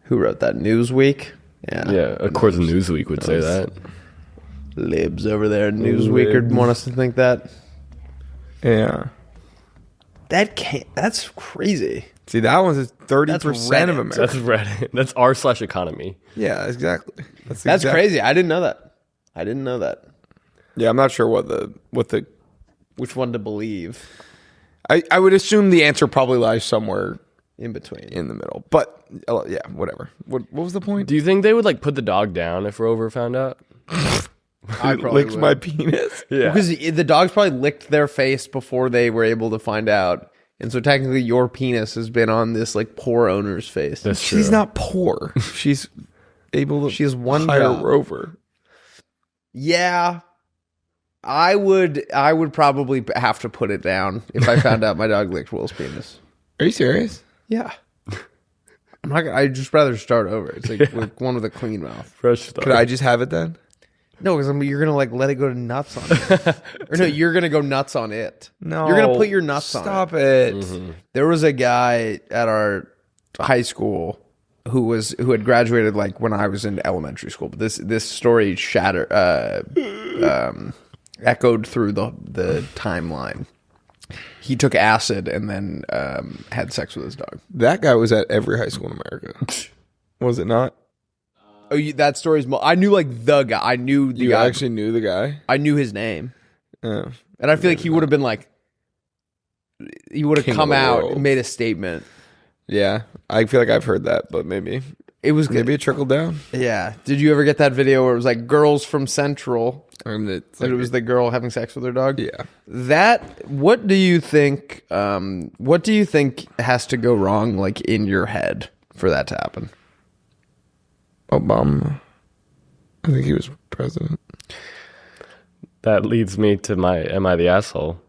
Who wrote that? Newsweek. Yeah, of course Newsweek would say that. Libs over there. Newsweek would want us to think that. Yeah. That's crazy. See, that one says 30% of Reddit. Americans. That's Reddit. That's r/economy. Yeah, exactly. That's crazy. I didn't know that. Yeah, I'm not sure Which one to believe I would assume the answer probably lies somewhere in between. in the middle. But yeah, whatever. What was the point? Do you think they would like put the dog down if Rover found out? I probably Licks would. my penis. Yeah. Because the dogs probably licked their face before they were able to find out. And so technically your penis has been on this like poor owner's face. That's true. She's not poor. She's able to She has one hire job. Rover. Yeah. I would probably have to put it down if I found out my dog licked Will's penis. Are you serious? Yeah. I'd just rather start over. It's like with one with a clean mouth. Fresh start. Could I just have it then? No, because you're gonna like let it go nuts on it. Or no, you're gonna go nuts on it. No. You're gonna put your nuts on it. Stop it. Mm-hmm. There was a guy at our high school who had graduated like when I was in elementary school. But this story echoed through the timeline. He took acid and then had sex with his dog. That guy was at every high school in America. Was it not? Oh, that story's. I knew like the guy. I knew the You guy. actually knew the guy? I knew his name, Oh. and I feel like he would have been like. He would have King come of the out world. and made a statement. Yeah. I feel like I've heard that, but maybe Maybe it trickled down. Yeah. Did you ever get that video where it was like girls from Central? And it's And like, it was the girl having sex with her dog. yeah. What do you think? What do you think has to go wrong, like in your head, for that to happen? Obama. I think he was president. That leads me to my am I the asshole?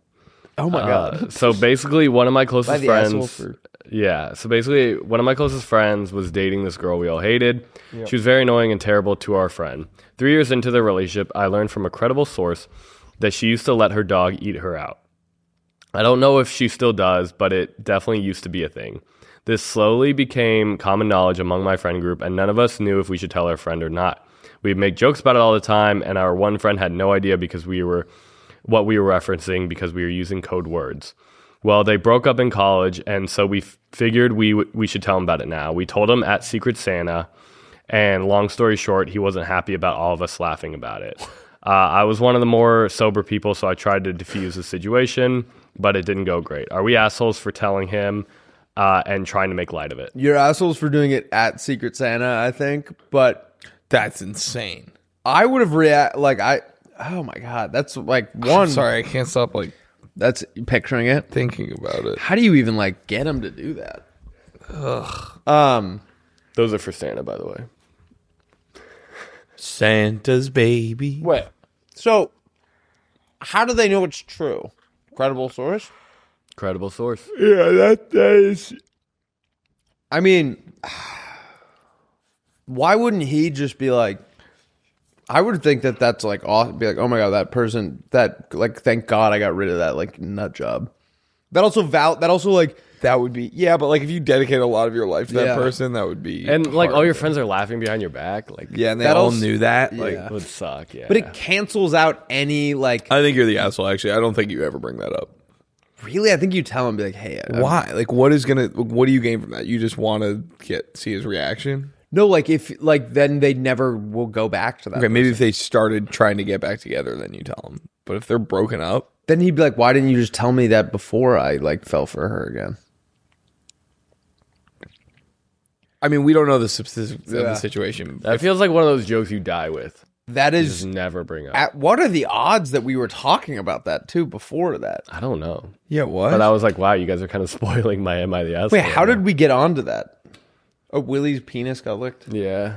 Oh my god! So basically, one of my Am I closest the asshole friends. for- Yeah. So basically, one of my closest friends was dating this girl we all hated. She was very annoying and terrible to our friend. 3 years into the relationship, I learned from a credible source that she used to let her dog eat her out. I don't know if she still does, but it definitely used to be a thing. This slowly became common knowledge among my friend group, and none of us knew if we should tell our friend or not. We'd make jokes about it all the time, and our one friend had no idea because we were referencing because we were using code words. Well, they broke up in college, and so we figured we should tell him about it now. We told him at Secret Santa, and long story short, he wasn't happy about all of us laughing about it. I was one of the more sober people, so I tried to defuse the situation, but it didn't go great. Are we assholes for telling him and trying to make light of it? You're assholes for doing it at Secret Santa, I think, but That's insane. I would have oh my god, that's like one. I'm sorry, I can't stop That's picturing it. thinking about it. How do you even like get him to do that? Those are for Santa, by the way. Santa's baby. Wait. So, how do they know it's true? Credible source? Credible source. Yeah, that is. I mean, why wouldn't he just be like, I would think that that's like, be like, oh my God, that person, that like, thank God I got rid of that like nut job. That also That would be, yeah, but like if you dedicate a lot of your life to that Yeah. person, that would be. And like all hard. your friends are laughing behind your back. Like, Yeah, and they That all also- knew that. Yeah. Like, it would suck. Yeah. but it cancels out any like, I think you're the asshole, actually. I don't think you ever bring that up. really? I think you tell him, be like, hey. Why? Like, what do you gain from that? You just want to see his reaction? No, like if, like then they never will go back to that. Okay, maybe person. if they started trying to get back together, then you tell them. But if they're broken up, Then he'd be like, why didn't you just tell me that before I like fell for her again? I mean, we don't know the specifics of Yeah. the situation. that feels like one of those jokes you die with. That You is just never bring up. what are the odds that we were talking about that too before that? I don't know. Yeah, what? But I was like, wow, you guys are kind of spoiling my Am I the Asshole? Wait, how did we get onto that? Oh, Willie's penis got licked? Yeah.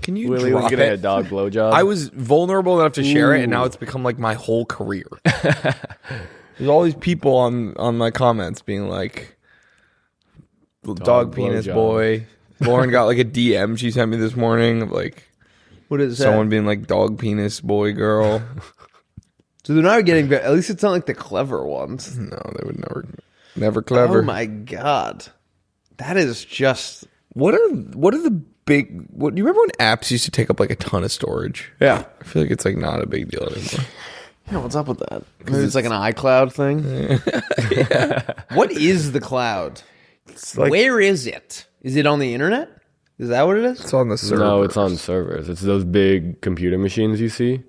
Can you Willie was drop getting it? a dog blowjob. I was vulnerable enough to share it, and now it's become like my whole career. There's all these people on my comments being like, dog penis blowjob. boy. Lauren got like a DM she sent me this morning of like What is someone being like dog penis boy girl. So they're not getting, at least it's not like the clever ones. No, they would never clever. Oh my God. That is just. What are the big? What do you remember when apps used to take up like a ton of storage? Yeah. I feel like it's like not a big deal anymore. Yeah, what's up with that? Maybe it's like an iCloud thing. What is the cloud? It's like, Where is it? Is it on the internet? Is that what it is? it's on the server. No, it's on servers. It's those big computer machines you see.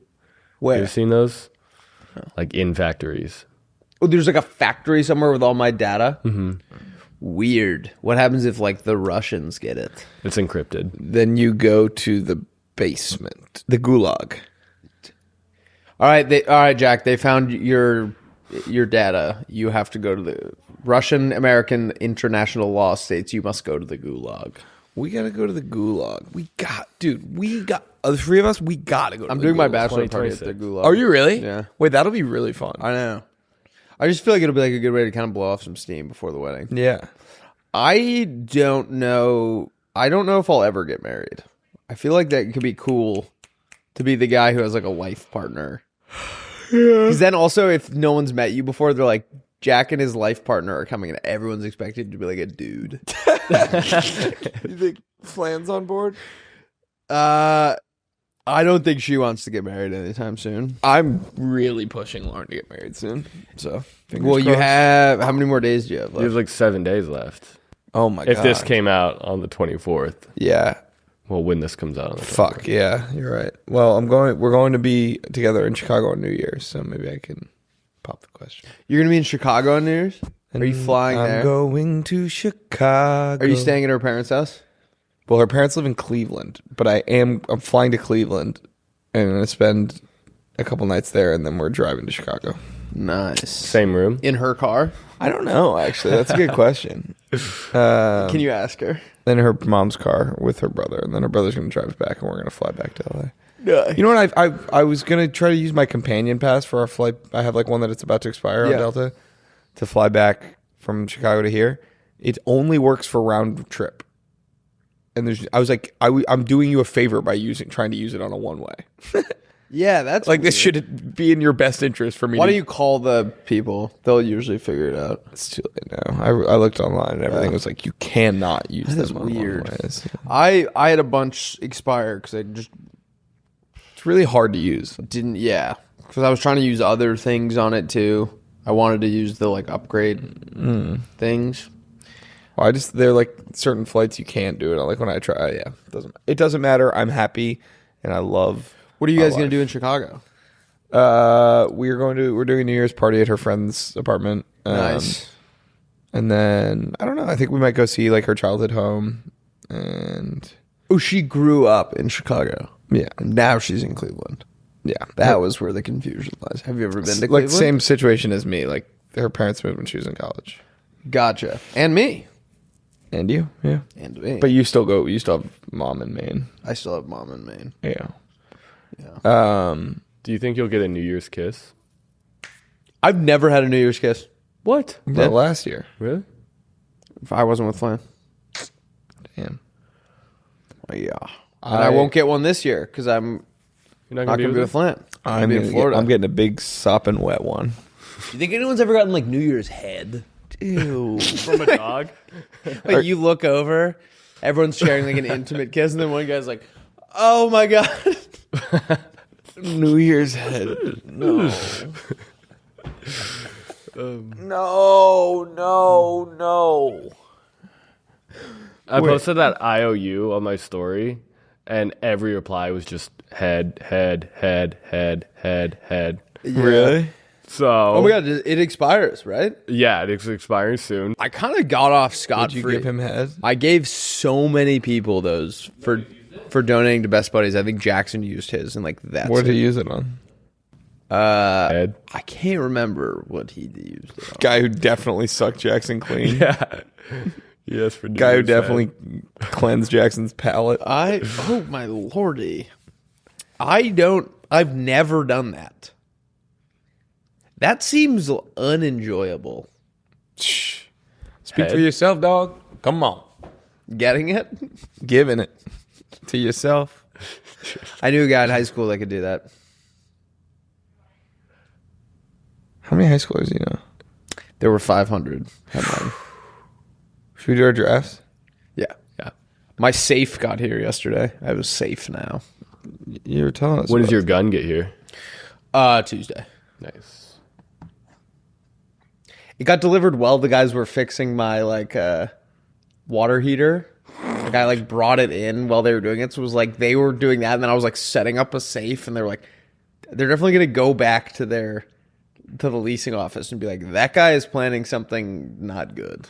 Where? You've seen those? Like in factories. Oh, there's like a factory somewhere with all my data. Mm-hmm. Weird. What happens if like the Russians get it? It's encrypted. Then you go to the basement, the gulag. All right, Jack. They found your data. You have to go to the Russian, American, international law states you must go to the gulag. We gotta go to the gulag. The three of us. We gotta go. I'm to doing the my gulag. bachelor party at the 2026. gulag. Are you really? Yeah. Wait, that'll be really fun. I know. I just feel like it'll be like a good way to kind of blow off some steam before the wedding. Yeah. I don't know. I don't know if I'll ever get married. I feel like that could be cool to be the guy who has like a life partner. Because then also, if no one's met you before, they're like, Jack and his life partner are coming, and everyone's expected to be like a dude. You think Flan's on board? I don't think she wants to get married anytime soon. I'm really pushing Lauren to get married soon. So, Well, you have how many more days do you have You have left? like 7 days left. Oh my god! If this came out on the 24th, yeah, well, when this comes out on the 24th. fuck yeah, you're right. Well, we're going to be together in Chicago on New Year's, so maybe I can pop the question. You're gonna be in Chicago on New Year's? Are you flying I'm there? going to Chicago. Are you staying at her parents' house? Well, her parents live in Cleveland, but I'm flying to Cleveland and I'm gonna spend a couple nights there, and then we're driving to Chicago. Nice. Same room. In her car? I don't know, actually. That's a good question. Can you ask her? Then her mom's car with her brother, and then her brother's going to drive us back, and we're going to fly back to LA. Yeah. You know what? I was going to try to use my companion pass for our flight. I have like one that it's about to expire on Yeah. Delta to fly back from Chicago to here. It only works for round trip. And I was like, I'm doing you a favor by trying to use it on a one way. Yeah, that's Like this weird. should be in your best interest for me. Why to don't you call the people? They'll usually figure it out. It's too late now. I looked online and everything was like, you cannot use That them is on weird. one-ways. I had a bunch expire because I just It's really hard to use. didn't. Yeah, because I was trying to use other things on it too. I wanted to use the like upgrade things. Well, they're like certain flights you can't do it. Like when I try, yeah, it doesn't matter. I'm happy and I love. What are you my guys gonna life. do in Chicago? We're doing a New Year's party at her friend's apartment. Nice. And then I don't know. I think we might go see like her childhood home, and Oh, she grew up in Chicago. yeah, And now she's in Cleveland. yeah. That was where the confusion lies. Have you ever been to like Cleveland? same situation as me. Like her parents moved when she was in college, Gotcha. And me. and you, yeah. And me. But you still go. You still have mom in Maine. I still have mom in Maine. Yeah. Do you think you'll get a New Year's kiss? I've never had a New Year's kiss. What? Well, last year. Really? If I wasn't with Flan. Damn. Yeah. And I won't get one this year because I'm You're not going to be with Flan. I'm be in Florida. I'm getting a big sopping wet one. Do you think anyone's ever gotten like New Year's head? Ew. From a dog? Like you look over, everyone's sharing like an intimate kiss, and then one guy's like, "Oh my god." New Year's head. No. No. I posted that IOU on my story, and every reply was just head. Really? So, Oh my god, it expires, right? yeah, it's expiring soon. I kind of got off scot Did you free. give him head? I gave so many people those for for donating to Best Buddies. I think Jackson used his, and like that's What did he use it on? Ed. I can't remember what he used it on. Guy who definitely sucked Jackson clean. Yeah. Yes, for Guy who doing that. definitely cleansed Jackson's palate. Oh my lordy. I've never done that. That seems unenjoyable. Shh. Speak for yourself, dog. Come on. Getting it? Giving it to yourself. I knew a guy in high school that could do that. How many high schoolers do you know? There were 500 headline. Should we do our drafts? Yeah. My safe got here yesterday. I have a safe now. You were telling us. When about does your gun get here? Tuesday. Nice. It got delivered while the guys were fixing my water heater. The guy brought it in while they were doing it. So it was like they were doing that, and then I was setting up a safe, and they were like, they're definitely gonna go back to the leasing office and be like, that guy is planning something not good.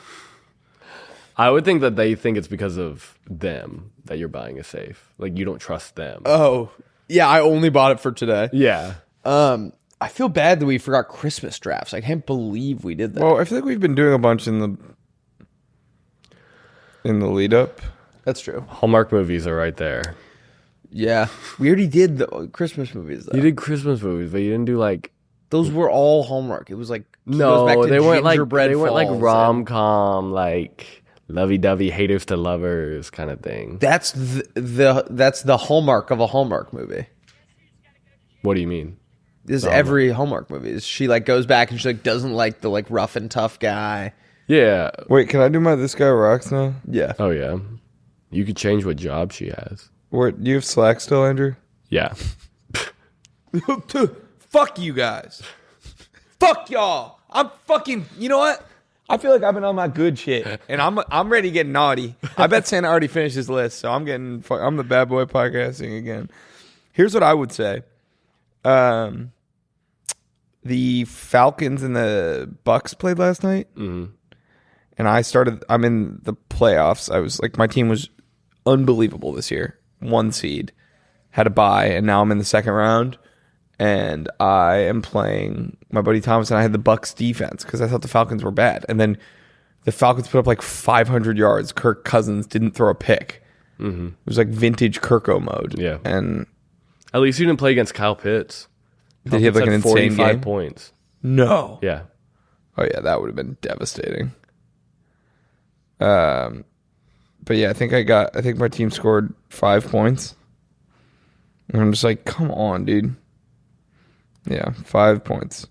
I would think that they think it's because of them that you're buying a safe. Like, you don't trust them. Oh, yeah, I only bought it for today. Yeah. I feel bad that we forgot Christmas drafts. I can't believe we did that. Well, I feel like we've been doing a bunch in the lead up. That's true. Hallmark movies are right there. Yeah. We already did the Christmas movies, though. You did Christmas movies, but you didn't do Those were all Hallmark. It was like... No, they weren't Gingerbread they weren't like Falls rom-com, lovey-dovey haters to lovers kind of thing. That's the hallmark of a Hallmark movie. What do you mean? This is every Hallmark movie. She goes back and she doesn't like the rough and tough guy. Yeah. Wait, can I do my This Guy Rocks now? Yeah. Oh, yeah. You could change what job she has. What, do you have Slack still, Andrew? Yeah. Fuck you guys. Fuck y'all. I'm fucking, you know what? I feel like I've been on my good shit, and I'm ready to get naughty. I bet Santa already finished his list, so I'm the bad boy podcasting again. Here's what I would say. The Falcons and the Bucks played last night, and I'm in the playoffs. I was my team was unbelievable this year. 1 seed, had a bye, and now I'm in the second round, and I am playing my buddy Thomas, and I had the Bucks defense because I thought the Falcons were bad, and then the Falcons put up 500 yards. Kirk Cousins didn't throw a pick. Mm-hmm. It was vintage Kirko mode. Yeah, and at least you didn't play against Kyle Pitts. Did he have an insane 45 game? points? No. Yeah. Oh yeah, that would have been devastating. But yeah, I think my team scored 5 points. And I'm just come on, dude. Yeah, 5 points.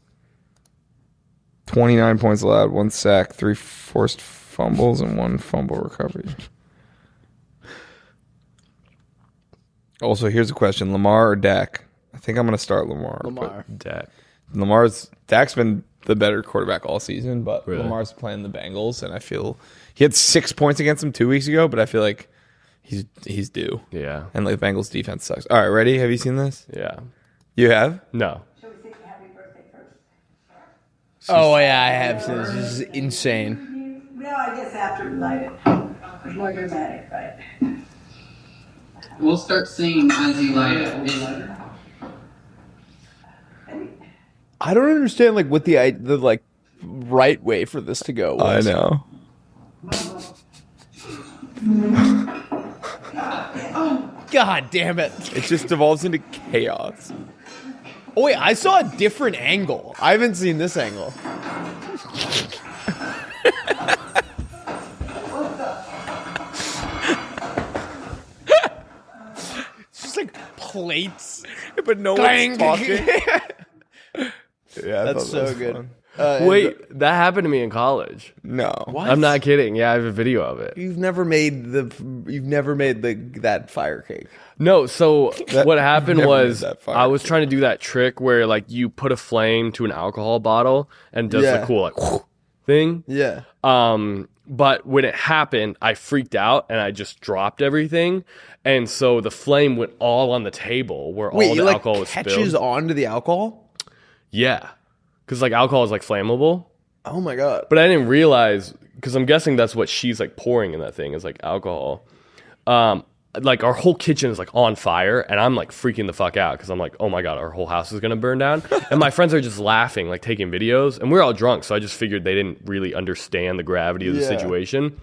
29 points allowed, 1 sack, 3 forced fumbles, and 1 fumble recovery. Also, here's a question: Lamar or Dak? I think I'm going to start Lamar. Dak. Dak's been the better quarterback all season, but really? Lamar's playing the Bengals, and I feel he had 6 points against them 2 weeks ago, but I feel like he's due. Yeah. And the Bengals defense sucks. All right, ready? Have you seen this? Yeah. You have? No. Oh yeah, I have seen this. This is insane. Well, I guess after we light it, it's more dramatic, right? We'll start singing as you light it. I don't understand what the right way for this to go was. I know. God damn it. It just devolves into chaos. Oh wait, I saw a different angle. I haven't seen this angle. It's just plates. But no one's talking. Yeah, That's so good. Wait, that happened to me in college. No. What? I'm not kidding. Yeah, I have a video of it. You've never made that fire cake. No, so what happened never was made that fire I was trying to do that trick where you put a flame to an alcohol bottle and does the cool thing. Yeah. But when it happened, I freaked out and I just dropped everything, and so the flame went all on the table where all the alcohol was catches spilled. onto the alcohol? Yeah, because alcohol is flammable. Oh my god! But I didn't realize, because I'm guessing that's what she's pouring in that thing is alcohol. like our whole kitchen is like on fire, and I'm like freaking the fuck out because I'm like, oh my god, our whole house is gonna burn down. And my friends are just laughing, like taking videos, and we're all drunk, so I just figured they didn't really understand the gravity of the situation.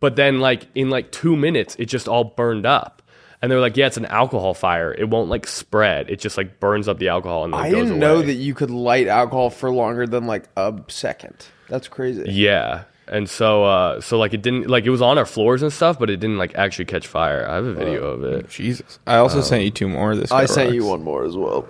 But then like in like 2 minutes, it just all burned up. And they're like, yeah, it's an alcohol fire. It won't like spread. It just like burns up the alcohol and then I goes didn't away. know that you could light alcohol for longer than like a second. That's crazy. Yeah. And so like it didn't, like it was on our floors and stuff, but it didn't like actually catch fire. I have a video of it. Jesus. I also sent you 2 more. This guy I sent you rocks. one more as well.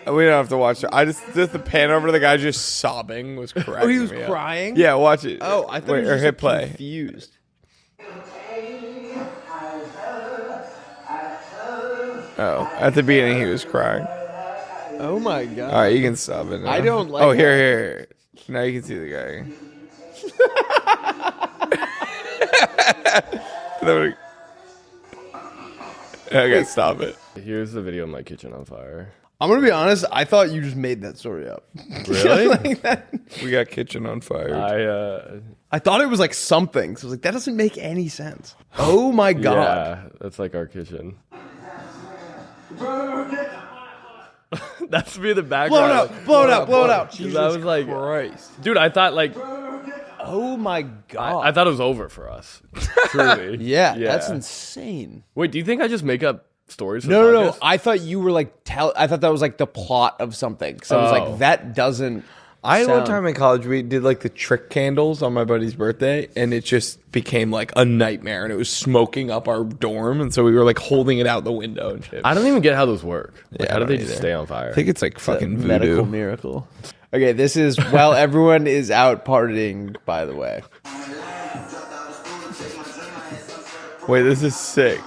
We don't have to watch it. I just the pan over to the guy just sobbing was cracking. Oh, he was me up. crying? Yeah, watch it. Oh, I thought Wait, he or was hit just play. confused. Oh, at the beginning he was crying. Oh my god. All right, you can stop it now. I don't like Oh, that. here. Now you can see the guy. Okay, stop it. Here's the video of my kitchen on fire. I'm gonna be honest. I thought you just made that story up. Really? Like that. We got kitchen on fire. I thought it was like something. So I was like, that doesn't make any sense. Oh my god. Yeah, that's like our kitchen. That's me in the background. Blow it up. Blow it up. Blow it up. Jesus, I was like, Christ. dude, I thought like, Oh my god. I thought it was over for us. Truly. Yeah, that's insane. Wait, do you think I just make up stories? For No, the no, no. podcast? I thought you were like I thought that was like the plot of something. So I was like, that doesn't. I one sound- time in college we did like the trick candles on my buddy's birthday, and it just became like a nightmare, and it was smoking up our dorm, and so we were like holding it out the window and shit. I don't even get how those work. Like, Yeah, how do I they don't just either. stay on fire? I think it's like fucking voodoo. medical miracle. Okay, this is while everyone is out partying. By the way, Wait, this is sick.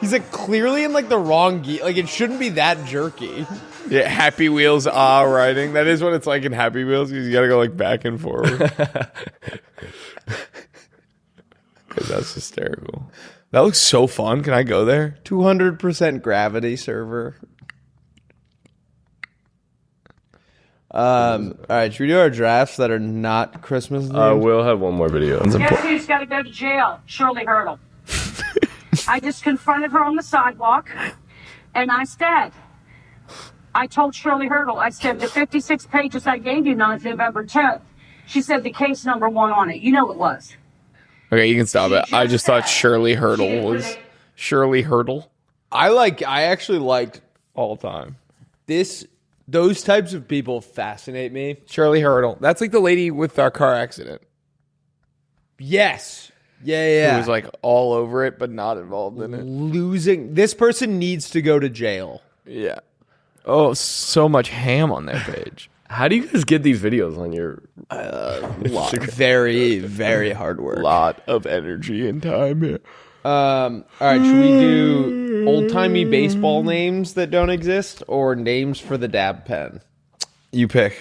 he's like clearly in like the wrong gear. Like it shouldn't be that jerky. Yeah, Happy Wheels riding. That is what it's like in Happy Wheels. You gotta go like back and forward. That's hysterical. That looks so fun. Can I go there? 200% gravity server. All right, should we do our drafts that are not Christmas themed? We'll have one more video. Guess who's got to go to jail? Shirley Hurdle. I just confronted her on the sidewalk, and I told Shirley Hurdle, I said, the 56 pages I gave you on November 10th. She said the case number 1 on it. You know it was. Okay, you can stop it. I just thought Shirley Hurdle was Shirley Hurdle I actually liked all time. those types of people fascinate me. Shirley Hurdle. That's like the lady with our car accident. Yes. Yeah. Who was like all over it, but not involved in it. Losing. This person needs to go to jail. Yeah. Oh, so much ham on their page. How do you guys get these videos on your? Very, very hard work. Lot of energy and time here. All right, should we do old-timey baseball names that don't exist or names for the dab pen? You pick.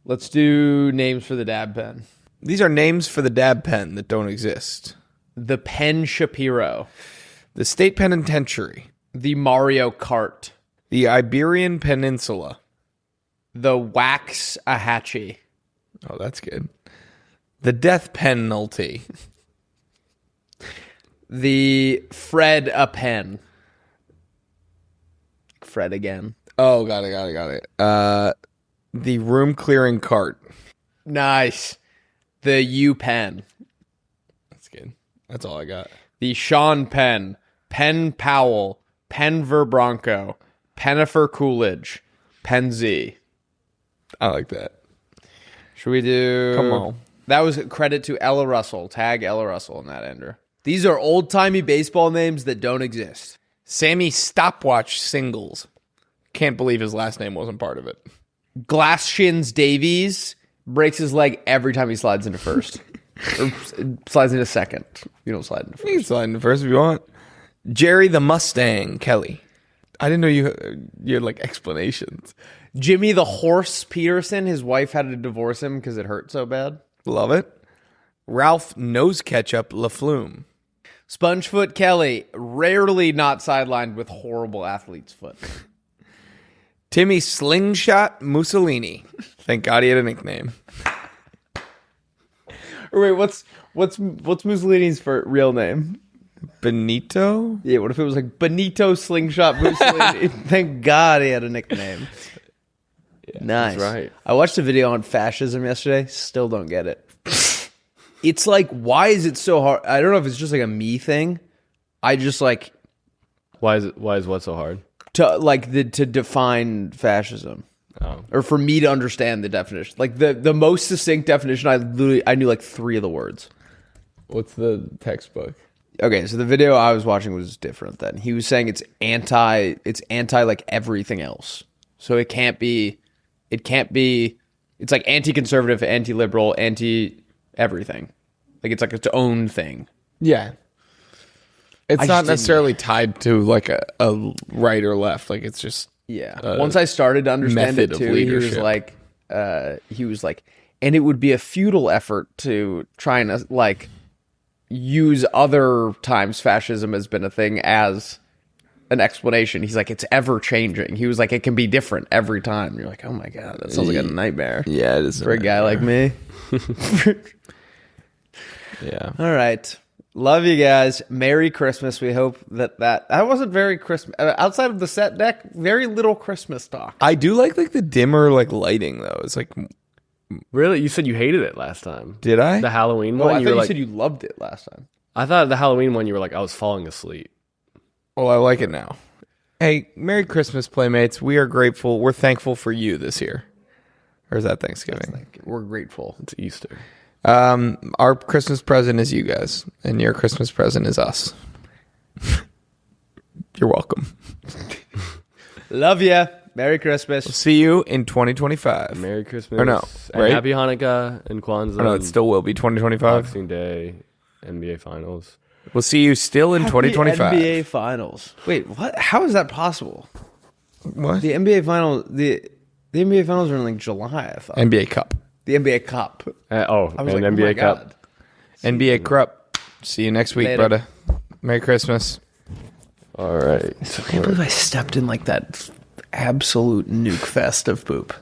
Let's do names for the dab pen. These are names for the dab pen that don't exist. The Pen Shapiro. The State Penitentiary. The Mario Kart. The Iberian Peninsula. The Wax Ahachi. Oh, that's good. The Death Penalty. The Fred a Pen. Fred again. Oh, got it. The Room Clearing Cart. Nice. The U Pen. That's good. That's all I got. The Sean Penn. Penn Powell. Penver Bronco. Pennifer Coolidge. Penn Z. I like that. Should we do... Come on. That was credit to Ella Russell. Tag Ella Russell in that ender. These are old-timey baseball names that don't exist. Sammy Stopwatch Singles. Can't believe his last name wasn't part of it. Glass Shins Davies breaks his leg every time he slides into first. Or slides into second. You don't slide into first. You can slide into first if you want. Jerry the Mustang Kelly. I didn't know you had like explanations. Jimmy the Horse Peterson. His wife had to divorce him because it hurt so bad. Love it. Ralph Nose Ketchup LaFlume. Spongefoot Kelly, rarely not sidelined with horrible athlete's foot. Timmy Slingshot Mussolini. Thank God he had a nickname. Wait, what's Mussolini's real name? Benito? Yeah, what if it was like Benito Slingshot Mussolini? Thank God he had a nickname. Yeah, nice. That's right. I watched a video on fascism yesterday. Still don't get it. It's like, why is it so hard? I don't know if it's just like a me thing. I just like... Why is what so hard? To define fascism. Oh. Or for me to understand the definition. Like the most succinct definition, I knew like 3 of the words. What's the textbook? Okay, so the video I was watching was different then. He was saying it's anti like everything else. So it can't be, it's like anti-conservative, anti-liberal, anti-everything. Like it's like its own thing. Yeah. It's not necessarily tied to like a right or left. Like it's just Once I started to understand it too, he was like, and it would be a futile effort to try and like use other times fascism has been a thing as an explanation. He's like, it's ever changing. He was like, it can be different every time. You're like, oh my God, that sounds like a nightmare. Yeah, it is for a guy like me. Yeah. All right. Love you guys. Merry Christmas. We hope that wasn't very Christmas. Outside of the set deck, very little Christmas talk. I do like the dimmer like lighting though. It's like, Really? You said you hated it last time. did I? The Halloween No, one? I thought you were said you loved it last time. I thought the Halloween one, you were like, I was falling asleep. Well, I like it now. Hey, Merry Christmas, Playmates. We are grateful. We're thankful for you this year. Or is that Thanksgiving? We're grateful. It's Easter. Our Christmas present is you guys, and your Christmas present is us. You're welcome. Love ya. Merry Christmas. We'll see you in 2025. Merry Christmas. Or no, and right? Happy Hanukkah and Kwanzaa. Oh, no, it still will be 2025. Boxing Day, NBA Finals. We'll see you still in 2025. NBA Finals. Wait, what? How is that possible? What? The NBA Finals. The NBA Finals are in like July. I thought. NBA Cup. The NBA Cup. I was like, NBA oh my Cup. God. NBA Cup. See you next week, Later. brother. Merry Christmas. All right. I can't believe I stepped in like that absolute nuke fest of poop.